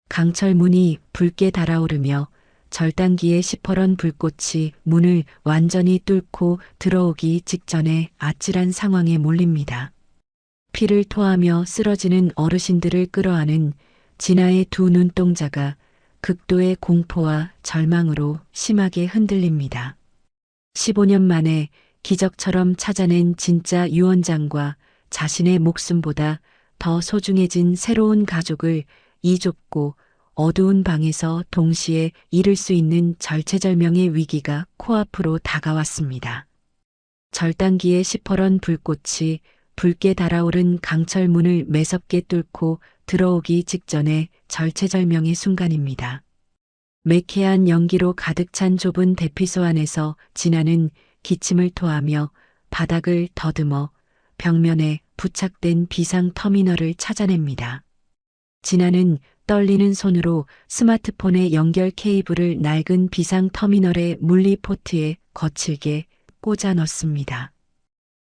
B: 강철 문이 붉게 달아오르며 절단기의 시퍼런 불꽃이 문을 완전히 뚫고 들어오기 직전에 아찔한 상황에 몰립니다. 피를 토하며 쓰러지는 어르신들을 끌어안은 진아의 두 눈동자가 극도의 공포와 절망으로 심하게 흔들립니다. 15년 만에 기적처럼 찾아낸 진짜 유언장과 자신의 목숨보다 더 소중해진 새로운 가족을 이 좁고 어두운 방에서 동시에 잃을 수 있는 절체절명의 위기가 코앞으로 다가왔습니다. 절단기의 시퍼런 불꽃이 붉게 달아오른 강철문을 매섭게 뚫고 들어오기 직전에 절체절명의 순간입니다. 매캐한 연기로 가득 찬 좁은 대피소 안에서 진아는 기침을 토하며 바닥을 더듬어 벽면에 부착된 비상 터미널을 찾아냅니다. 진아는 떨리는 손으로 스마트폰의 연결 케이블을 낡은 비상 터미널의 물리 포트에 거칠게 꽂아 넣습니다.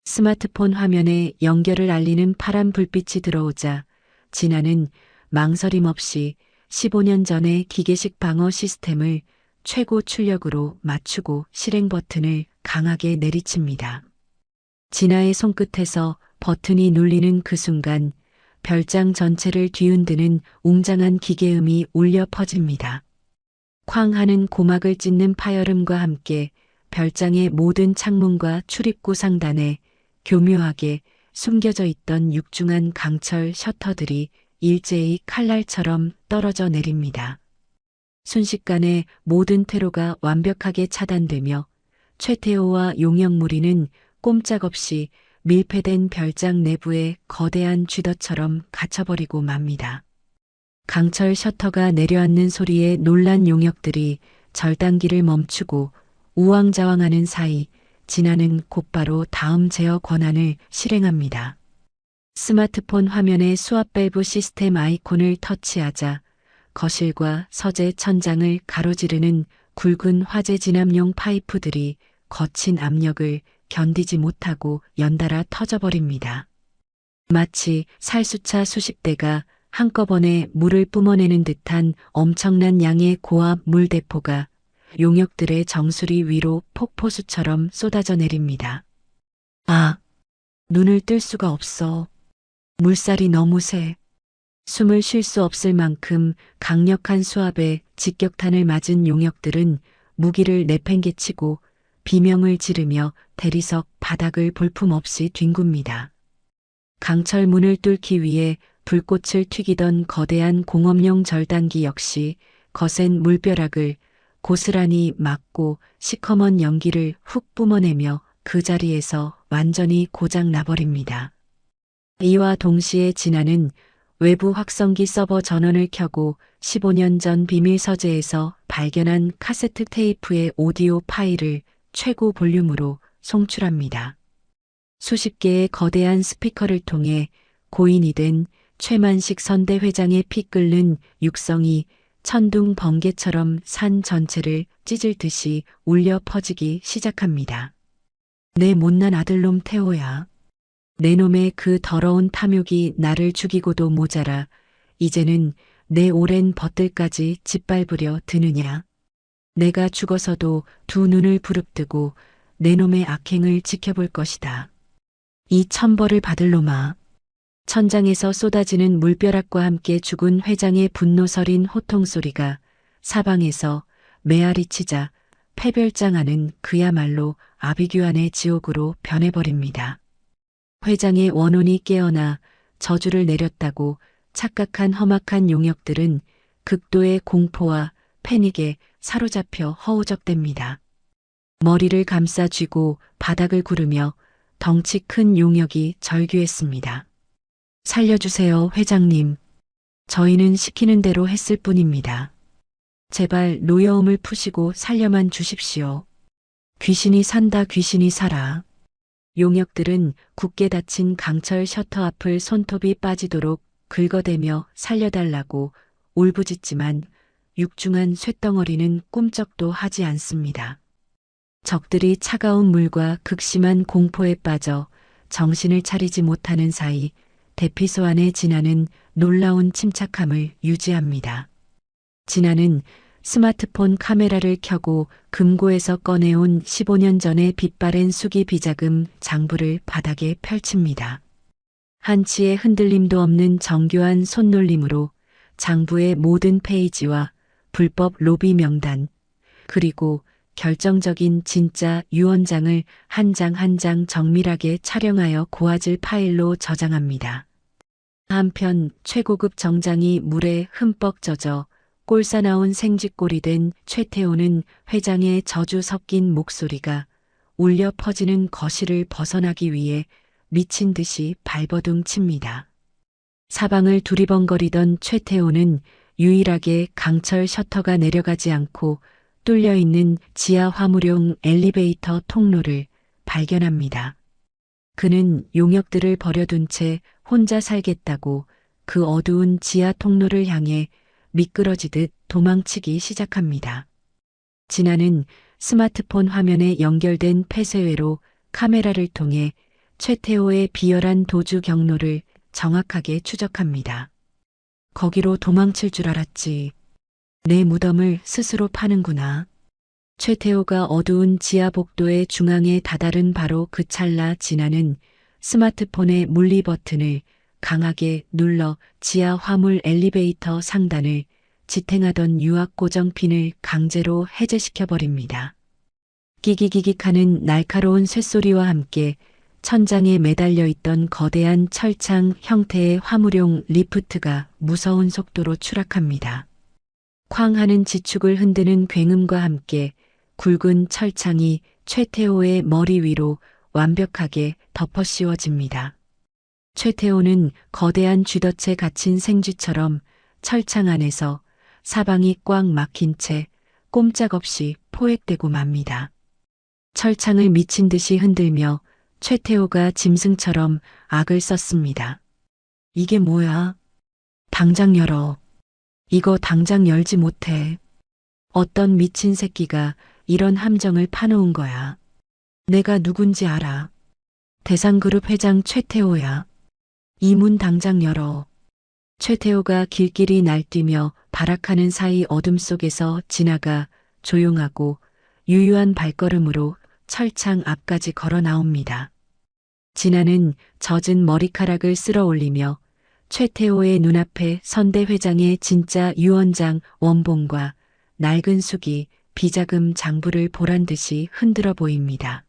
B: 스마트폰 화면에 연결을 알리는 파란 불빛이 들어오자 진아는 망설임 없이 15년 전의 기계식 방어 시스템을 최고 출력으로 맞추고 실행 버튼을 강하게 내리칩니다. 진아의 손끝에서 버튼이 눌리는 그 순간 별장 전체를 뒤흔드는 웅장한 기계음이 울려 퍼집니다. 쾅 하는 고막을 찢는 파열음과 함께 별장의 모든 창문과 출입구 상단에 교묘하게 숨겨져 있던 육중한 강철 셔터들이 일제히 칼날처럼 떨어져 내립니다. 순식간에 모든 퇴로가 완벽하게 차단되며 최태호와 용역무리는 꼼짝없이 밀폐된 별장 내부에 거대한 쥐덫처럼 갇혀버리고 맙니다. 강철 셔터가 내려앉는 소리에 놀란 용역들이 절단기를 멈추고 우왕좌왕하는 사이 진아는 곧바로 다음 제어 권한을 실행합니다. 스마트폰 화면의 수압 밸브 시스템 아이콘을 터치하자 거실과 서재 천장을 가로지르는 굵은 화재 진압용 파이프들이 거친 압력을 견디지 못하고 연달아 터져버립니다. 마치 살수차 수십 대가 한꺼번에 물을 뿜어내는 듯한 엄청난 양의 고압 물대포가 용역들의 정수리 위로 폭포수처럼 쏟아져 내립니다. 아, 눈을 뜰 수가 없어. 물살이 너무 세. 숨을 쉴 수 없을 만큼 강력한 수압에 직격탄을 맞은 용역들은 무기를 내팽개치고 비명을 지르며 대리석 바닥을 볼품없이 뒹굽니다. 강철문을 뚫기 위해 불꽃을 튀기던 거대한 공업용 절단기 역시 거센 물벼락을 고스란히 막고 시커먼 연기를 훅 뿜어내며 그 자리에서 완전히 고장 나버립니다. 이와 동시에 진아는 외부 확성기 서버 전원을 켜고 15년 전 비밀 서재에서 발견한 카세트 테이프의 오디오 파일을 최고 볼륨으로 송출합니다. 수십 개의 거대한 스피커를 통해 고인이 된 최만식 선대 회장의 피 끓는 육성이 천둥 번개처럼 산 전체를 찢을 듯이 울려 퍼지기 시작합니다. 내 못난 아들놈 태호야. 내 놈의 그 더러운 탐욕이 나를 죽이고도 모자라 이제는 내 오랜 벗들까지 짓밟으려 드느냐. 내가 죽어서도 두 눈을 부릅뜨고 내 놈의 악행을 지켜볼 것이다. 이 천벌을 받을 놈아. 천장에서 쏟아지는 물벼락과 함께 죽은 회장의 분노서린 호통소리가 사방에서 메아리치자 패별장하는 그야말로 아비규환의 지옥으로 변해버립니다. 회장의 원혼이 깨어나 저주를 내렸다고 착각한 험악한 용역들은 극도의 공포와 패닉에 사로잡혀 허우적댑니다. 머리를 감싸 쥐고 바닥을 구르며 덩치 큰 용역이 절규했습니다. 살려주세요, 회장님. 저희는 시키는 대로 했을 뿐입니다. 제발 노여움을 푸시고 살려만 주십시오. 귀신이 산다, 귀신이 살아. 용역들은 굳게 닫힌 강철 셔터 앞을 손톱이 빠지도록 긁어대며 살려달라고 울부짖지만 육중한 쇳덩어리는 꿈쩍도 하지 않습니다. 적들이 차가운 물과 극심한 공포에 빠져 정신을 차리지 못하는 사이 대피소 안에 진아는 놀라운 침착함을 유지합니다. 진아는 스마트폰 카메라를 켜고 금고에서 꺼내온 15년 전의 빛바랜 수기 비자금 장부를 바닥에 펼칩니다. 한치의 흔들림도 없는 정교한 손놀림으로 장부의 모든 페이지와 불법 로비 명단, 그리고 결정적인 진짜 유언장을 한 장 한 장 정밀하게 촬영하여 고화질 파일로 저장합니다. 한편 최고급 정장이 물에 흠뻑 젖어 꼴사나온 생쥐꼴이 된 최태호는 회장의 저주 섞인 목소리가 울려 퍼지는 거실을 벗어나기 위해 미친 듯이 발버둥 칩니다. 사방을 두리번거리던 최태호는 유일하게 강철 셔터가 내려가지 않고 뚫려있는 지하 화물용 엘리베이터 통로를 발견합니다. 그는 용역들을 버려둔 채 혼자 살겠다고 그 어두운 지하 통로를 향해 미끄러지듯 도망치기 시작합니다. 진아는 스마트폰 화면에 연결된 폐쇄회로 카메라를 통해 최태호의 비열한 도주 경로를 정확하게 추적합니다. 거기로 도망칠 줄 알았지. 내 무덤을 스스로 파는구나. 최태호가 어두운 지하 복도의 중앙에 다다른 바로 그 찰나 진아는 스마트폰의 물리 버튼을 강하게 눌러 지하 화물 엘리베이터 상단을 지탱하던 유압 고정핀을 강제로 해제시켜버립니다. 끼기기기하는 날카로운 쇳소리와 함께 천장에 매달려 있던 거대한 철창 형태의 화물용 리프트가 무서운 속도로 추락합니다. 쾅 하는 지축을 흔드는 굉음과 함께 굵은 철창이 최태호의 머리 위로 완벽하게 덮어 씌워집니다. 최태호는 거대한 쥐덫에 갇힌 생쥐처럼 철창 안에서 사방이 꽉 막힌 채 꼼짝없이 포획되고 맙니다. 철창을 미친 듯이 흔들며 최태호가 짐승처럼 악을 썼습니다. 이게 뭐야? 당장 열어. 이거 당장 열지 못해. 어떤 미친 새끼가 이런 함정을 파놓은 거야. 내가 누군지 알아. 대상그룹 회장 최태호야. 이 문 당장 열어. 최태호가 길길이 날뛰며 발악하는 사이 어둠 속에서 진아가 조용하고 유유한 발걸음으로 철창 앞까지 걸어 나옵니다. 진아는 젖은 머리카락을 쓸어 올리며 최태호의 눈앞에 선대 회장의 진짜 유언장 원본과 낡은 수기 비자금 장부를 보란듯이 흔들어 보입니다.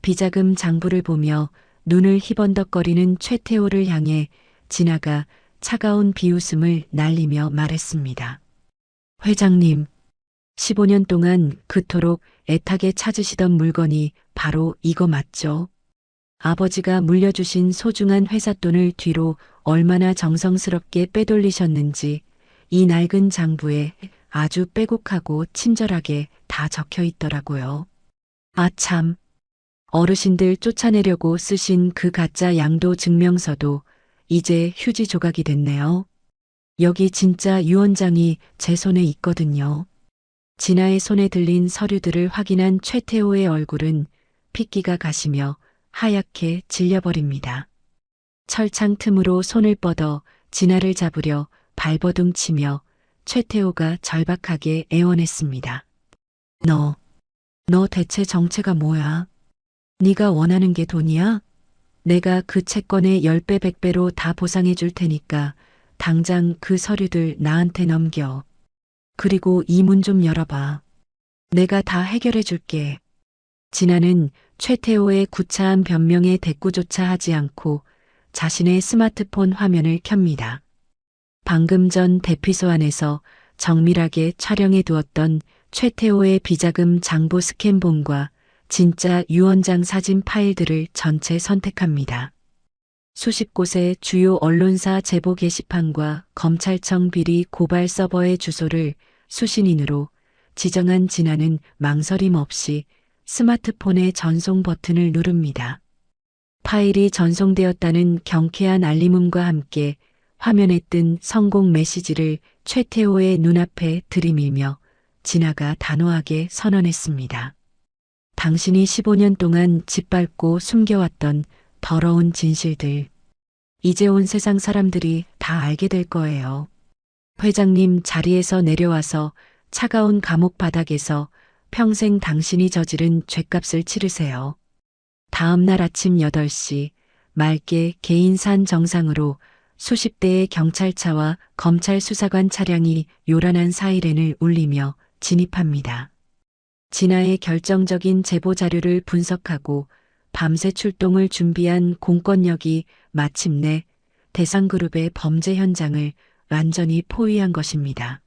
B: 비자금 장부를 보며 눈을 희번덕거리는 최태호를 향해 진아가 차가운 비웃음을 날리며 말했습니다. 회장님, 15년 동안 그토록 애타게 찾으시던 물건이 바로 이거 맞죠? 아버지가 물려주신 소중한 회삿돈을 뒤로 얼마나 정성스럽게 빼돌리셨는지 이 낡은 장부에 아주 빼곡하고 친절하게 다 적혀 있더라고요. 아 참, 어르신들 쫓아내려고 쓰신 그 가짜 양도 증명서도 이제 휴지 조각이 됐네요. 여기 진짜 유언장이 제 손에 있거든요. 진아의 손에 들린 서류들을 확인한 최태호의 얼굴은 핏기가 가시며 하얗게 질려버립니다. 철창 틈으로 손을 뻗어 진아를 잡으려 발버둥 치며 최태호가 절박하게 애원했습니다. 너 대체 정체가 뭐야? 네가 원하는 게 돈이야? 내가 그 채권의 10배, 100배로 다 보상해 줄 테니까 당장 그 서류들 나한테 넘겨. 그리고 이 문 좀 열어봐. 내가 다 해결해 줄게. 진아는 최태호의 구차한 변명에 대꾸조차 하지 않고 자신의 스마트폰 화면을 켭니다. 방금 전 대피소 안에서 정밀하게 촬영해 두었던 최태호의 비자금 장부 스캔본과 진짜 유언장 사진 파일들을 전체 선택합니다. 수십 곳의 주요 언론사 제보 게시판과 검찰청 비리 고발 서버의 주소를 수신인으로 지정한 진아는 망설임 없이 스마트폰의 전송 버튼을 누릅니다. 파일이 전송되었다는 경쾌한 알림음과 함께 화면에 뜬 성공 메시지를 최태호의 눈앞에 들이밀며 진아가 단호하게 선언했습니다. 당신이 15년 동안 짓밟고 숨겨왔던 더러운 진실들. 이제 온 세상 사람들이 다 알게 될 거예요. 회장님 자리에서 내려와서 차가운 감옥 바닥에서 평생 당신이 저지른 죗값을 치르세요. 다음 날 아침 8시 맑게 개인산 정상으로 수십 대의 경찰차와 검찰 수사관 차량이 요란한 사이렌을 울리며 진입합니다. 진아의 결정적인 제보 자료를 분석하고 밤새 출동을 준비한 공권력이 마침내 대상그룹의 범죄 현장을 완전히 포위한 것입니다.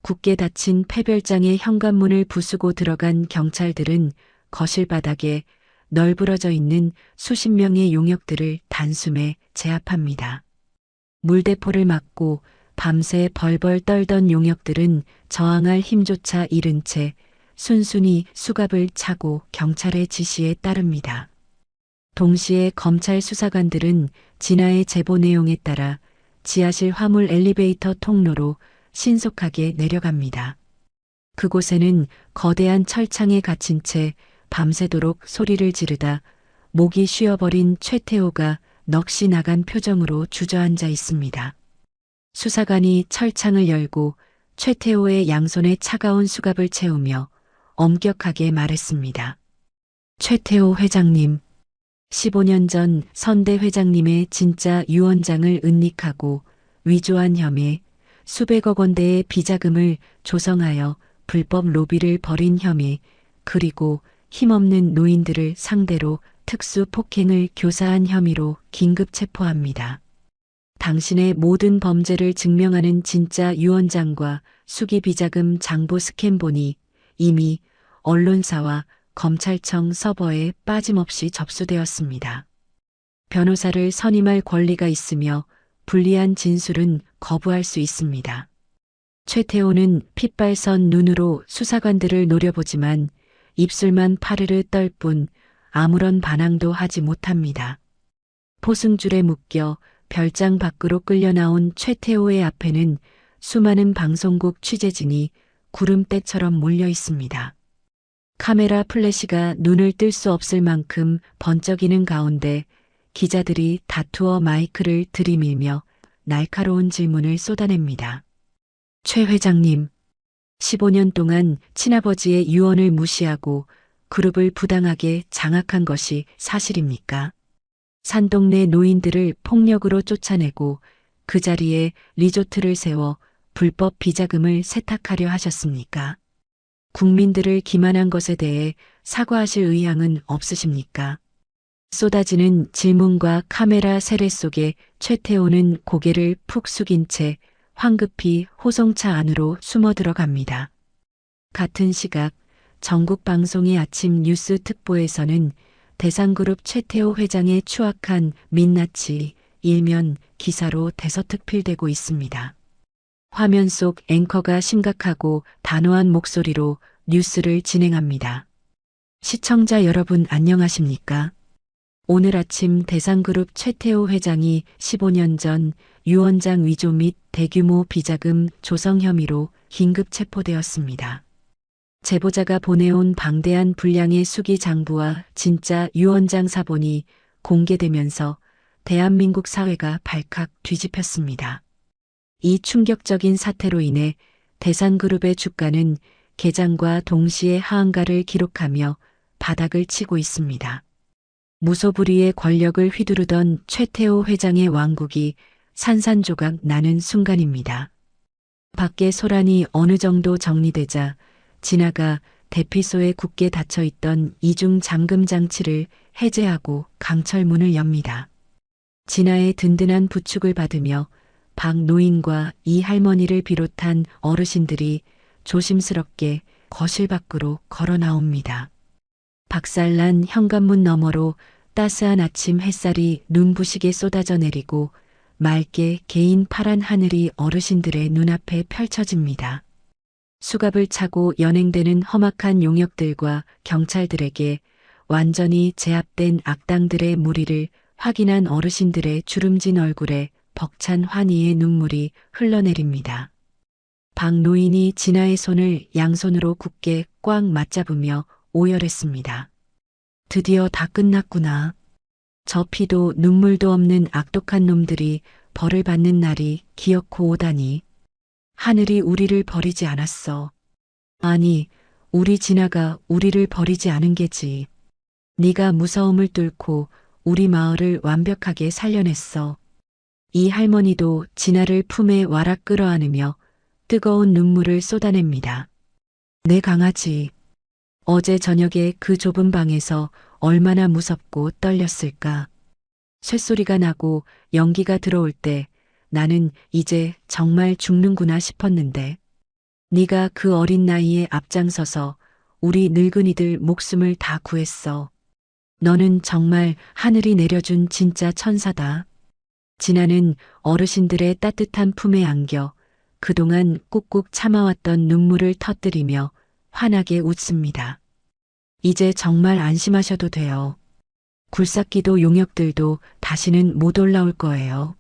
B: 굳게 닫힌 폐별장의 현관문을 부수고 들어간 경찰들은 거실 바닥에 널브러져 있는 수십 명의 용역들을 단숨에 제압합니다. 물대포를 맞고 밤새 벌벌 떨던 용역들은 저항할 힘조차 잃은 채 순순히 수갑을 차고 경찰의 지시에 따릅니다. 동시에 검찰 수사관들은 진아의 제보 내용에 따라 지하실 화물 엘리베이터 통로로 신속하게 내려갑니다. 그곳에는 거대한 철창에 갇힌 채 밤새도록 소리를 지르다 목이 쉬어버린 최태호가 넋이 나간 표정으로 주저앉아 있습니다. 수사관이 철창을 열고 최태호의 양손에 차가운 수갑을 채우며 엄격하게 말했습니다. 최태호 회장님, 15년 전 선대 회장님의 진짜 유언장을 은닉하고 위조한 혐의, 수백억 원대의 비자금을 조성하여 불법 로비를 벌인 혐의, 그리고 힘없는 노인들을 상대로 특수 폭행을 교사한 혐의로 긴급 체포합니다. 당신의 모든 범죄를 증명하는 진짜 유언장과 수기 비자금 장부 스캔본이 이미 언론사와 검찰청 서버에 빠짐없이 접수되었습니다. 변호사를 선임할 권리가 있으며 불리한 진술은 거부할 수 있습니다. 최태호는 핏발선 눈으로 수사관들을 노려보지만 입술만 파르르 떨 뿐 아무런 반항도 하지 못합니다. 포승줄에 묶여 별장 밖으로 끌려 나온 최태호의 앞에는 수많은 방송국 취재진이 구름대처럼 몰려 있습니다. 카메라 플래시가 눈을 뜰 수 없을 만큼 번쩍이는 가운데 기자들이 다투어 마이크를 들이밀며 날카로운 질문을 쏟아냅니다. 최 회장님, 15년 동안 친아버지의 유언을 무시하고 그룹을 부당하게 장악한 것이 사실입니까? 산동네 노인들을 폭력으로 쫓아내고 그 자리에 리조트를 세워 불법 비자금을 세탁하려 하셨습니까? 국민들을 기만한 것에 대해 사과하실 의향은 없으십니까? 쏟아지는 질문과 카메라 세례 속에 최태호는 고개를 푹 숙인 채 황급히 호송차 안으로 숨어 들어갑니다. 같은 시각 전국 방송의 아침 뉴스 특보에서는 대상그룹 최태호 회장의 추악한 민낯이 일면 기사로 대서특필되고 있습니다. 화면 속 앵커가 심각하고 단호한 목소리로 뉴스를 진행합니다. 시청자 여러분 안녕하십니까? 오늘 아침 대상그룹 최태호 회장이 15년 전 유원장 위조 및 대규모 비자금 조성 혐의로 긴급 체포되었습니다. 제보자가 보내온 방대한 분량의 수기 장부와 진짜 유원장 사본이 공개되면서 대한민국 사회가 발칵 뒤집혔습니다. 이 충격적인 사태로 인해 대상그룹의 주가는 개장과 동시에 하한가를 기록하며 바닥을 치고 있습니다. 무소불위의 권력을 휘두르던 최태호 회장의 왕국이 산산조각 나는 순간입니다. 밖에 소란이 어느 정도 정리되자 진아가 대피소에 굳게 닫혀있던 이중 잠금 장치를 해제하고 강철문을 엽니다. 진아의 든든한 부축을 받으며 박 노인과 이 할머니를 비롯한 어르신들이 조심스럽게 거실 밖으로 걸어 나옵니다. 박살난 현관문 너머로 따스한 아침 햇살이 눈부시게 쏟아져 내리고 맑게 개인 파란 하늘이 어르신들의 눈앞에 펼쳐집니다. 수갑을 차고 연행되는 험악한 용역들과 경찰들에게 완전히 제압된 악당들의 무리를 확인한 어르신들의 주름진 얼굴에 벅찬 환희의 눈물이 흘러내립니다. 박 노인이 진아의 손을 양손으로 굳게 꽉 맞잡으며 오열했습니다. 드디어 다 끝났구나. 저 피도 눈물도 없는 악독한 놈들이 벌을 받는 날이 기어코 오다니. 하늘이 우리를 버리지 않았어. 아니, 우리 진아가 우리를 버리지 않은 게지. 네가 무서움을 뚫고 우리 마을을 완벽하게 살려냈어. 이 할머니도 진아를 품에 와락 끌어안으며 뜨거운 눈물을 쏟아냅니다. 내 강아지. 어제 저녁에 그 좁은 방에서 얼마나 무섭고 떨렸을까. 쇳소리가 나고 연기가 들어올 때 나는 이제 정말 죽는구나 싶었는데 네가 그 어린 나이에 앞장서서 우리 늙은이들 목숨을 다 구했어. 너는 정말 하늘이 내려준 진짜 천사다. 진아는 어르신들의 따뜻한 품에 안겨 그동안 꾹꾹 참아왔던 눈물을 터뜨리며 환하게 웃습니다. 이제 정말 안심하셔도 돼요. 굴삭기도 용역들도 다시는 못 올라올 거예요.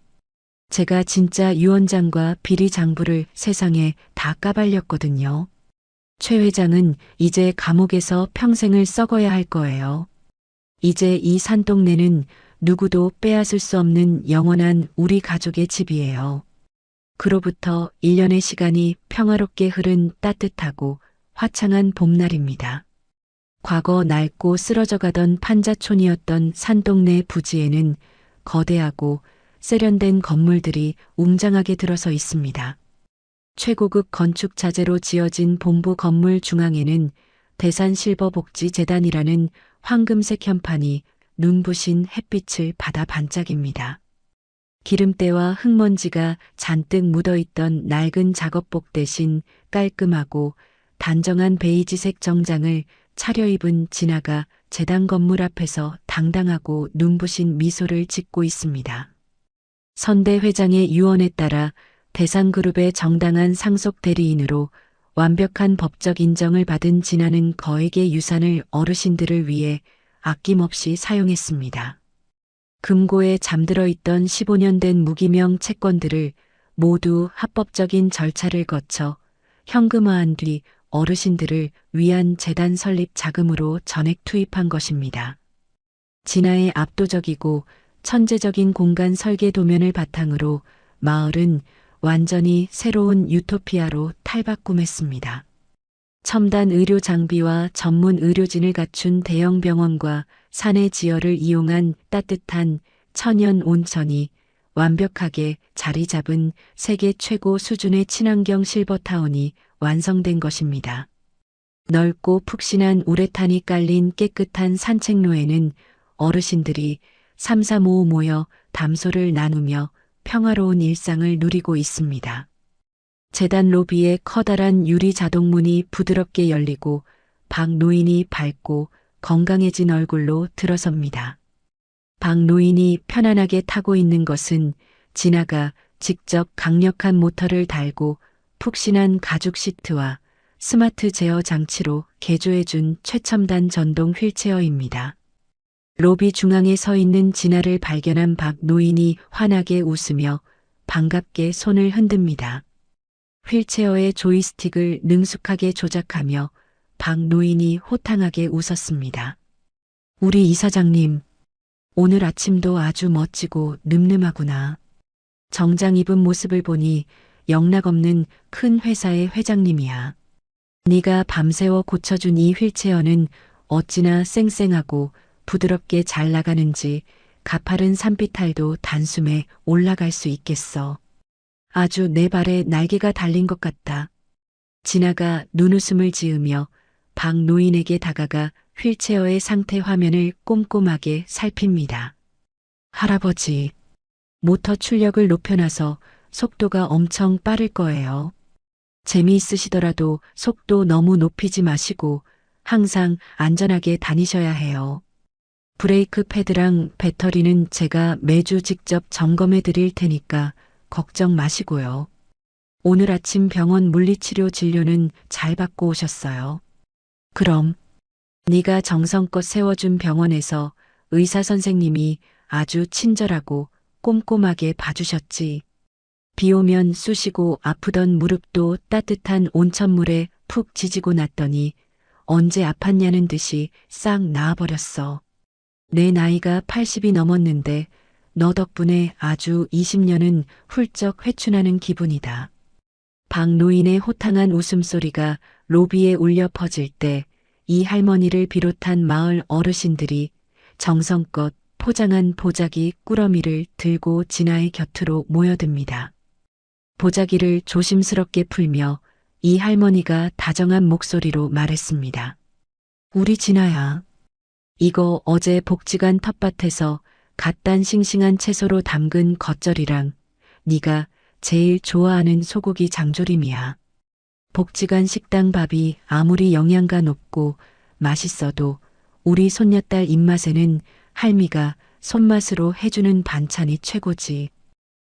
B: 제가 진짜 유원장과 비리 장부를 세상에 다 까발렸거든요. 최 회장은 이제 감옥에서 평생을 썩어야 할 거예요. 이제 이 산동네는 누구도 빼앗을 수 없는 영원한 우리 가족의 집이에요. 그로부터 1년의 시간이 평화롭게 흐른 따뜻하고 화창한 봄날입니다. 과거 낡고 쓰러져가던 판자촌이었던 산동네 부지에는 거대하고 세련된 건물들이 웅장하게 들어서 있습니다. 최고급 건축 자재로 지어진 본부 건물 중앙에는 대산실버복지재단이라는 황금색 현판이 눈부신 햇빛을 받아 반짝입니다. 기름때와 흙먼지가 잔뜩 묻어있던 낡은 작업복 대신 깔끔하고 단정한 베이지색 정장을 차려입은 진아가 재단 건물 앞에서 당당하고 눈부신 미소를 짓고 있습니다. 선대 회장의 유언에 따라 대상그룹의 정당한 상속 대리인으로 완벽한 법적 인정을 받은 진아는 거액의 유산을 어르신들을 위해 아낌없이 사용했습니다. 금고에 잠들어 있던 15년 된 무기명 채권들을 모두 합법적인 절차를 거쳐 현금화한 뒤 어르신들을 위한 재단 설립 자금으로 전액 투입한 것입니다. 진아의 압도적이고 천재적인 공간 설계 도면을 바탕으로 마을은 완전히 새로운 유토피아로 탈바꿈했습니다. 첨단 의료 장비와 전문 의료진을 갖춘 대형 병원과 산의 지열을 이용한 따뜻한 천연 온천이 완벽하게 자리 잡은 세계 최고 수준의 친환경 실버타운이 완성된 것입니다. 넓고 푹신한 우레탄이 깔린 깨끗한 산책로에는 어르신들이 삼삼오오 모여 담소를 나누며 평화로운 일상을 누리고 있습니다. 재단 로비에 커다란 유리 자동문이 부드럽게 열리고 박 노인이 밝고 건강해진 얼굴로 들어섭니다. 박 노인이 편안하게 타고 있는 것은 진아가 직접 강력한 모터를 달고 푹신한 가죽 시트와 스마트 제어 장치로 개조해준 최첨단 전동 휠체어입니다. 로비 중앙에 서 있는 진아를 발견한 박 노인이 환하게 웃으며 반갑게 손을 흔듭니다. 휠체어의 조이스틱을 능숙하게 조작하며 박 노인이 호탕하게 웃었습니다. 우리 이사장님, 오늘 아침도 아주 멋지고 늠름하구나. 정장 입은 모습을 보니 영락없는 큰 회사의 회장님이야. 네가 밤새워 고쳐준 이 휠체어는 어찌나 쌩쌩하고 부드럽게 잘 나가는지 가파른 산비탈도 단숨에 올라갈 수 있겠어. 아주 내 발에 날개가 달린 것 같다. 진아가 눈웃음을 지으며 박 노인에게 다가가 휠체어의 상태 화면을 꼼꼼하게 살핍니다. 할아버지, 모터 출력을 높여놔서 속도가 엄청 빠를 거예요. 재미있으시더라도 속도 너무 높이지 마시고 항상 안전하게 다니셔야 해요. 브레이크 패드랑 배터리는 제가 매주 직접 점검해 드릴 테니까 걱정 마시고요. 오늘 아침 병원 물리치료 진료는 잘 받고 오셨어요. 그럼 네가 정성껏 세워준 병원에서 의사 선생님이 아주 친절하고 꼼꼼하게 봐주셨지. 비 오면 쑤시고 아프던 무릎도 따뜻한 온천물에 푹 지지고 났더니 언제 아팠냐는 듯이 싹 나아버렸어. 내 나이가 80이 넘었는데 너 덕분에 아주 20년은 훌쩍 회춘하는 기분이다. 박 노인의 호탕한 웃음소리가 로비에 울려 퍼질 때 이 할머니를 비롯한 마을 어르신들이 정성껏 포장한 보자기 꾸러미를 들고 진아의 곁으로 모여듭니다. 보자기를 조심스럽게 풀며 이 할머니가 다정한 목소리로 말했습니다. 우리 진아야, 이거 어제 복지관 텃밭에서 갓 딴 싱싱한 채소로 담근 겉절이랑 네가 제일 좋아하는 소고기 장조림이야. 복지관 식당 밥이 아무리 영양가 높고 맛있어도 우리 손녀딸 입맛에는 할미가 손맛으로 해주는 반찬이 최고지.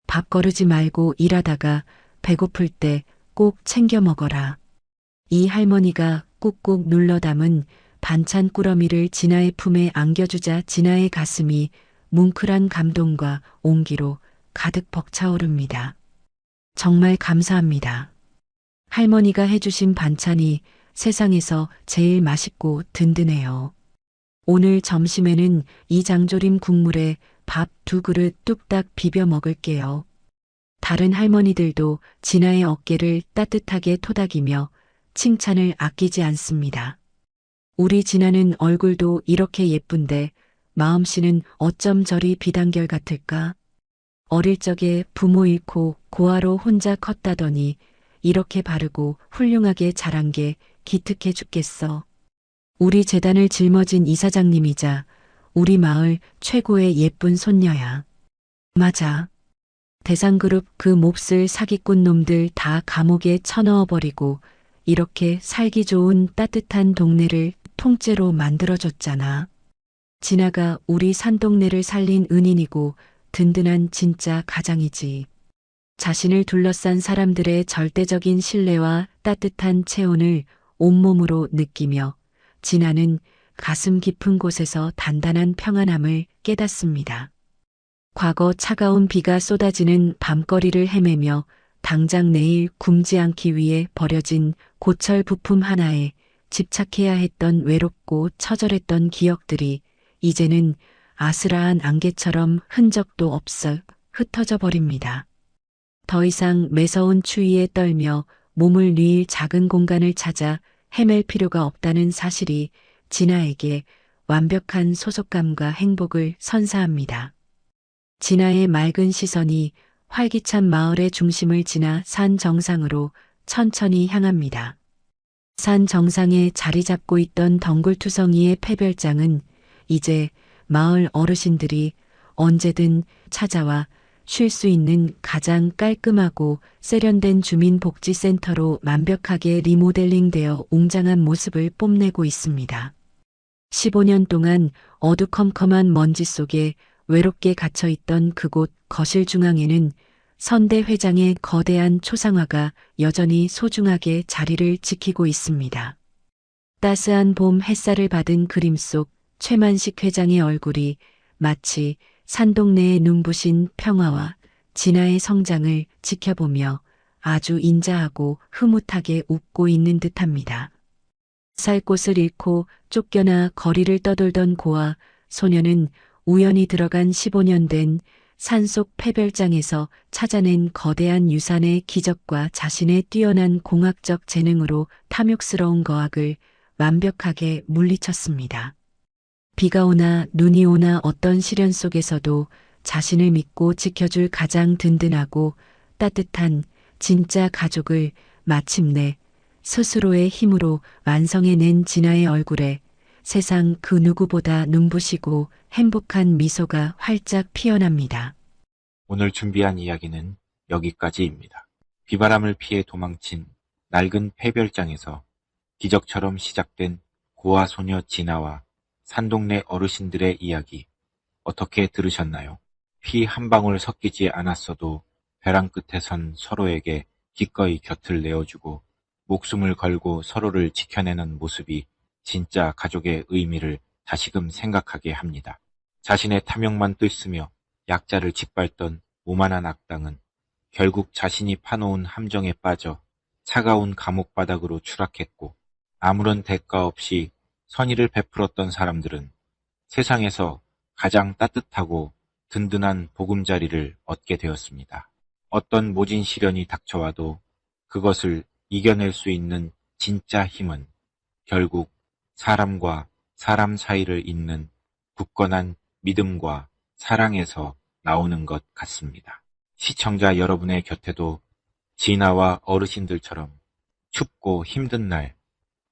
B: 밥 거르지 말고 일하다가 배고플 때 꼭 챙겨 먹어라. 이 할머니가 꾹꾹 눌러 담은 반찬 꾸러미를 진아의 품에 안겨주자 진아의 가슴이 뭉클한 감동과 온기로 가득 벅차오릅니다. 정말 감사합니다. 할머니가 해주신 반찬이 세상에서 제일 맛있고 든든해요. 오늘 점심에는 이 장조림 국물에 밥 2그릇 뚝딱 비벼 먹을게요. 다른 할머니들도 진아의 어깨를 따뜻하게 토닥이며 칭찬을 아끼지 않습니다. 우리 진아는 얼굴도 이렇게 예쁜데 마음씨는 어쩜 저리 비단결 같을까? 어릴 적에 부모 잃고 고아로 혼자 컸다더니 이렇게 바르고 훌륭하게 자란 게 기특해 죽겠어. 우리 재단을 짊어진 이사장님이자 우리 마을 최고의 예쁜 손녀야. 맞아. 대상그룹 그 몹쓸 사기꾼 놈들 다 감옥에 쳐넣어버리고 이렇게 살기 좋은 따뜻한 동네를 통째로 만들어줬잖아. 진아가 우리 산동네를 살린 은인이고 든든한 진짜 가장이지. 자신을 둘러싼 사람들의 절대적인 신뢰와 따뜻한 체온을 온몸으로 느끼며 진아는 가슴 깊은 곳에서 단단한 평안함을 깨닫습니다. 과거 차가운 비가 쏟아지는 밤거리를 헤매며 당장 내일 굶지 않기 위해 버려진 고철 부품 하나에 집착해야 했던 외롭고 처절했던 기억들이 이제는 아스라한 안개처럼 흔적도 없어 흩어져 버립니다. 더 이상 매서운 추위에 떨며 몸을 뉘일 작은 공간을 찾아 헤맬 필요가 없다는 사실이 진아에게 완벽한 소속감과 행복을 선사합니다. 진아의 맑은 시선이 활기찬 마을의 중심을 지나 산 정상으로 천천히 향합니다. 산 정상에 자리 잡고 있던 덩굴투성이의 폐별장은 이제 마을 어르신들이 언제든 찾아와 쉴 수 있는 가장 깔끔하고 세련된 주민복지센터로 완벽하게 리모델링되어 웅장한 모습을 뽐내고 있습니다. 15년 동안 어두컴컴한 먼지 속에 외롭게 갇혀있던 그곳 거실 중앙에는 선대 회장의 거대한 초상화가 여전히 소중하게 자리를 지키고 있습니다. 따스한 봄 햇살을 받은 그림 속 최만식 회장의 얼굴이 마치 산동네의 눈부신 평화와 진화의 성장을 지켜보며 아주 인자하고 흐뭇하게 웃고 있는 듯합니다. 살 곳을 잃고 쫓겨나 거리를 떠돌던 고아 소녀는 우연히 들어간 15년 된 산속 폐별장에서 찾아낸 거대한 유산의 기적과 자신의 뛰어난 공학적 재능으로 탐욕스러운 거학을 완벽하게 물리쳤습니다. 비가 오나 눈이 오나 어떤 시련 속에서도 자신을 믿고 지켜줄 가장 든든하고 따뜻한 진짜 가족을 마침내 스스로의 힘으로 완성해낸 진아의 얼굴에 세상 그 누구보다 눈부시고 행복한 미소가 활짝 피어납니다.
A: 오늘 준비한 이야기는 여기까지입니다. 비바람을 피해 도망친 낡은 폐별장에서 기적처럼 시작된 고아 소녀 진아와 산동네 어르신들의 이야기 어떻게 들으셨나요? 피 한 방울 섞이지 않았어도 벼랑 끝에 선 서로에게 기꺼이 곁을 내어주고 목숨을 걸고 서로를 지켜내는 모습이 진짜 가족의 의미를 다시금 생각하게 합니다. 자신의 탐욕만 뜰쓰며 약자를 짓밟던 오만한 악당은 결국 자신이 파놓은 함정에 빠져 차가운 감옥 바닥으로 추락했고, 아무런 대가 없이 선의를 베풀었던 사람들은 세상에서 가장 따뜻하고 든든한 보금자리를 얻게 되었습니다. 어떤 모진 시련이 닥쳐와도 그것을 이겨낼 수 있는 진짜 힘은 결국 사람과 사람 사이를 잇는 굳건한 믿음과 사랑에서 나오는 것 같습니다. 시청자 여러분의 곁에도 진아와 어르신들처럼 춥고 힘든 날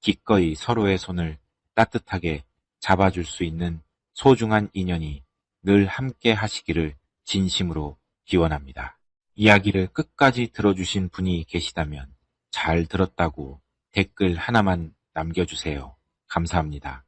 A: 기꺼이 서로의 손을 따뜻하게 잡아줄 수 있는 소중한 인연이 늘 함께 하시기를 진심으로 기원합니다. 이야기를 끝까지 들어주신 분이 계시다면 잘 들었다고 댓글 하나만 남겨주세요. 감사합니다.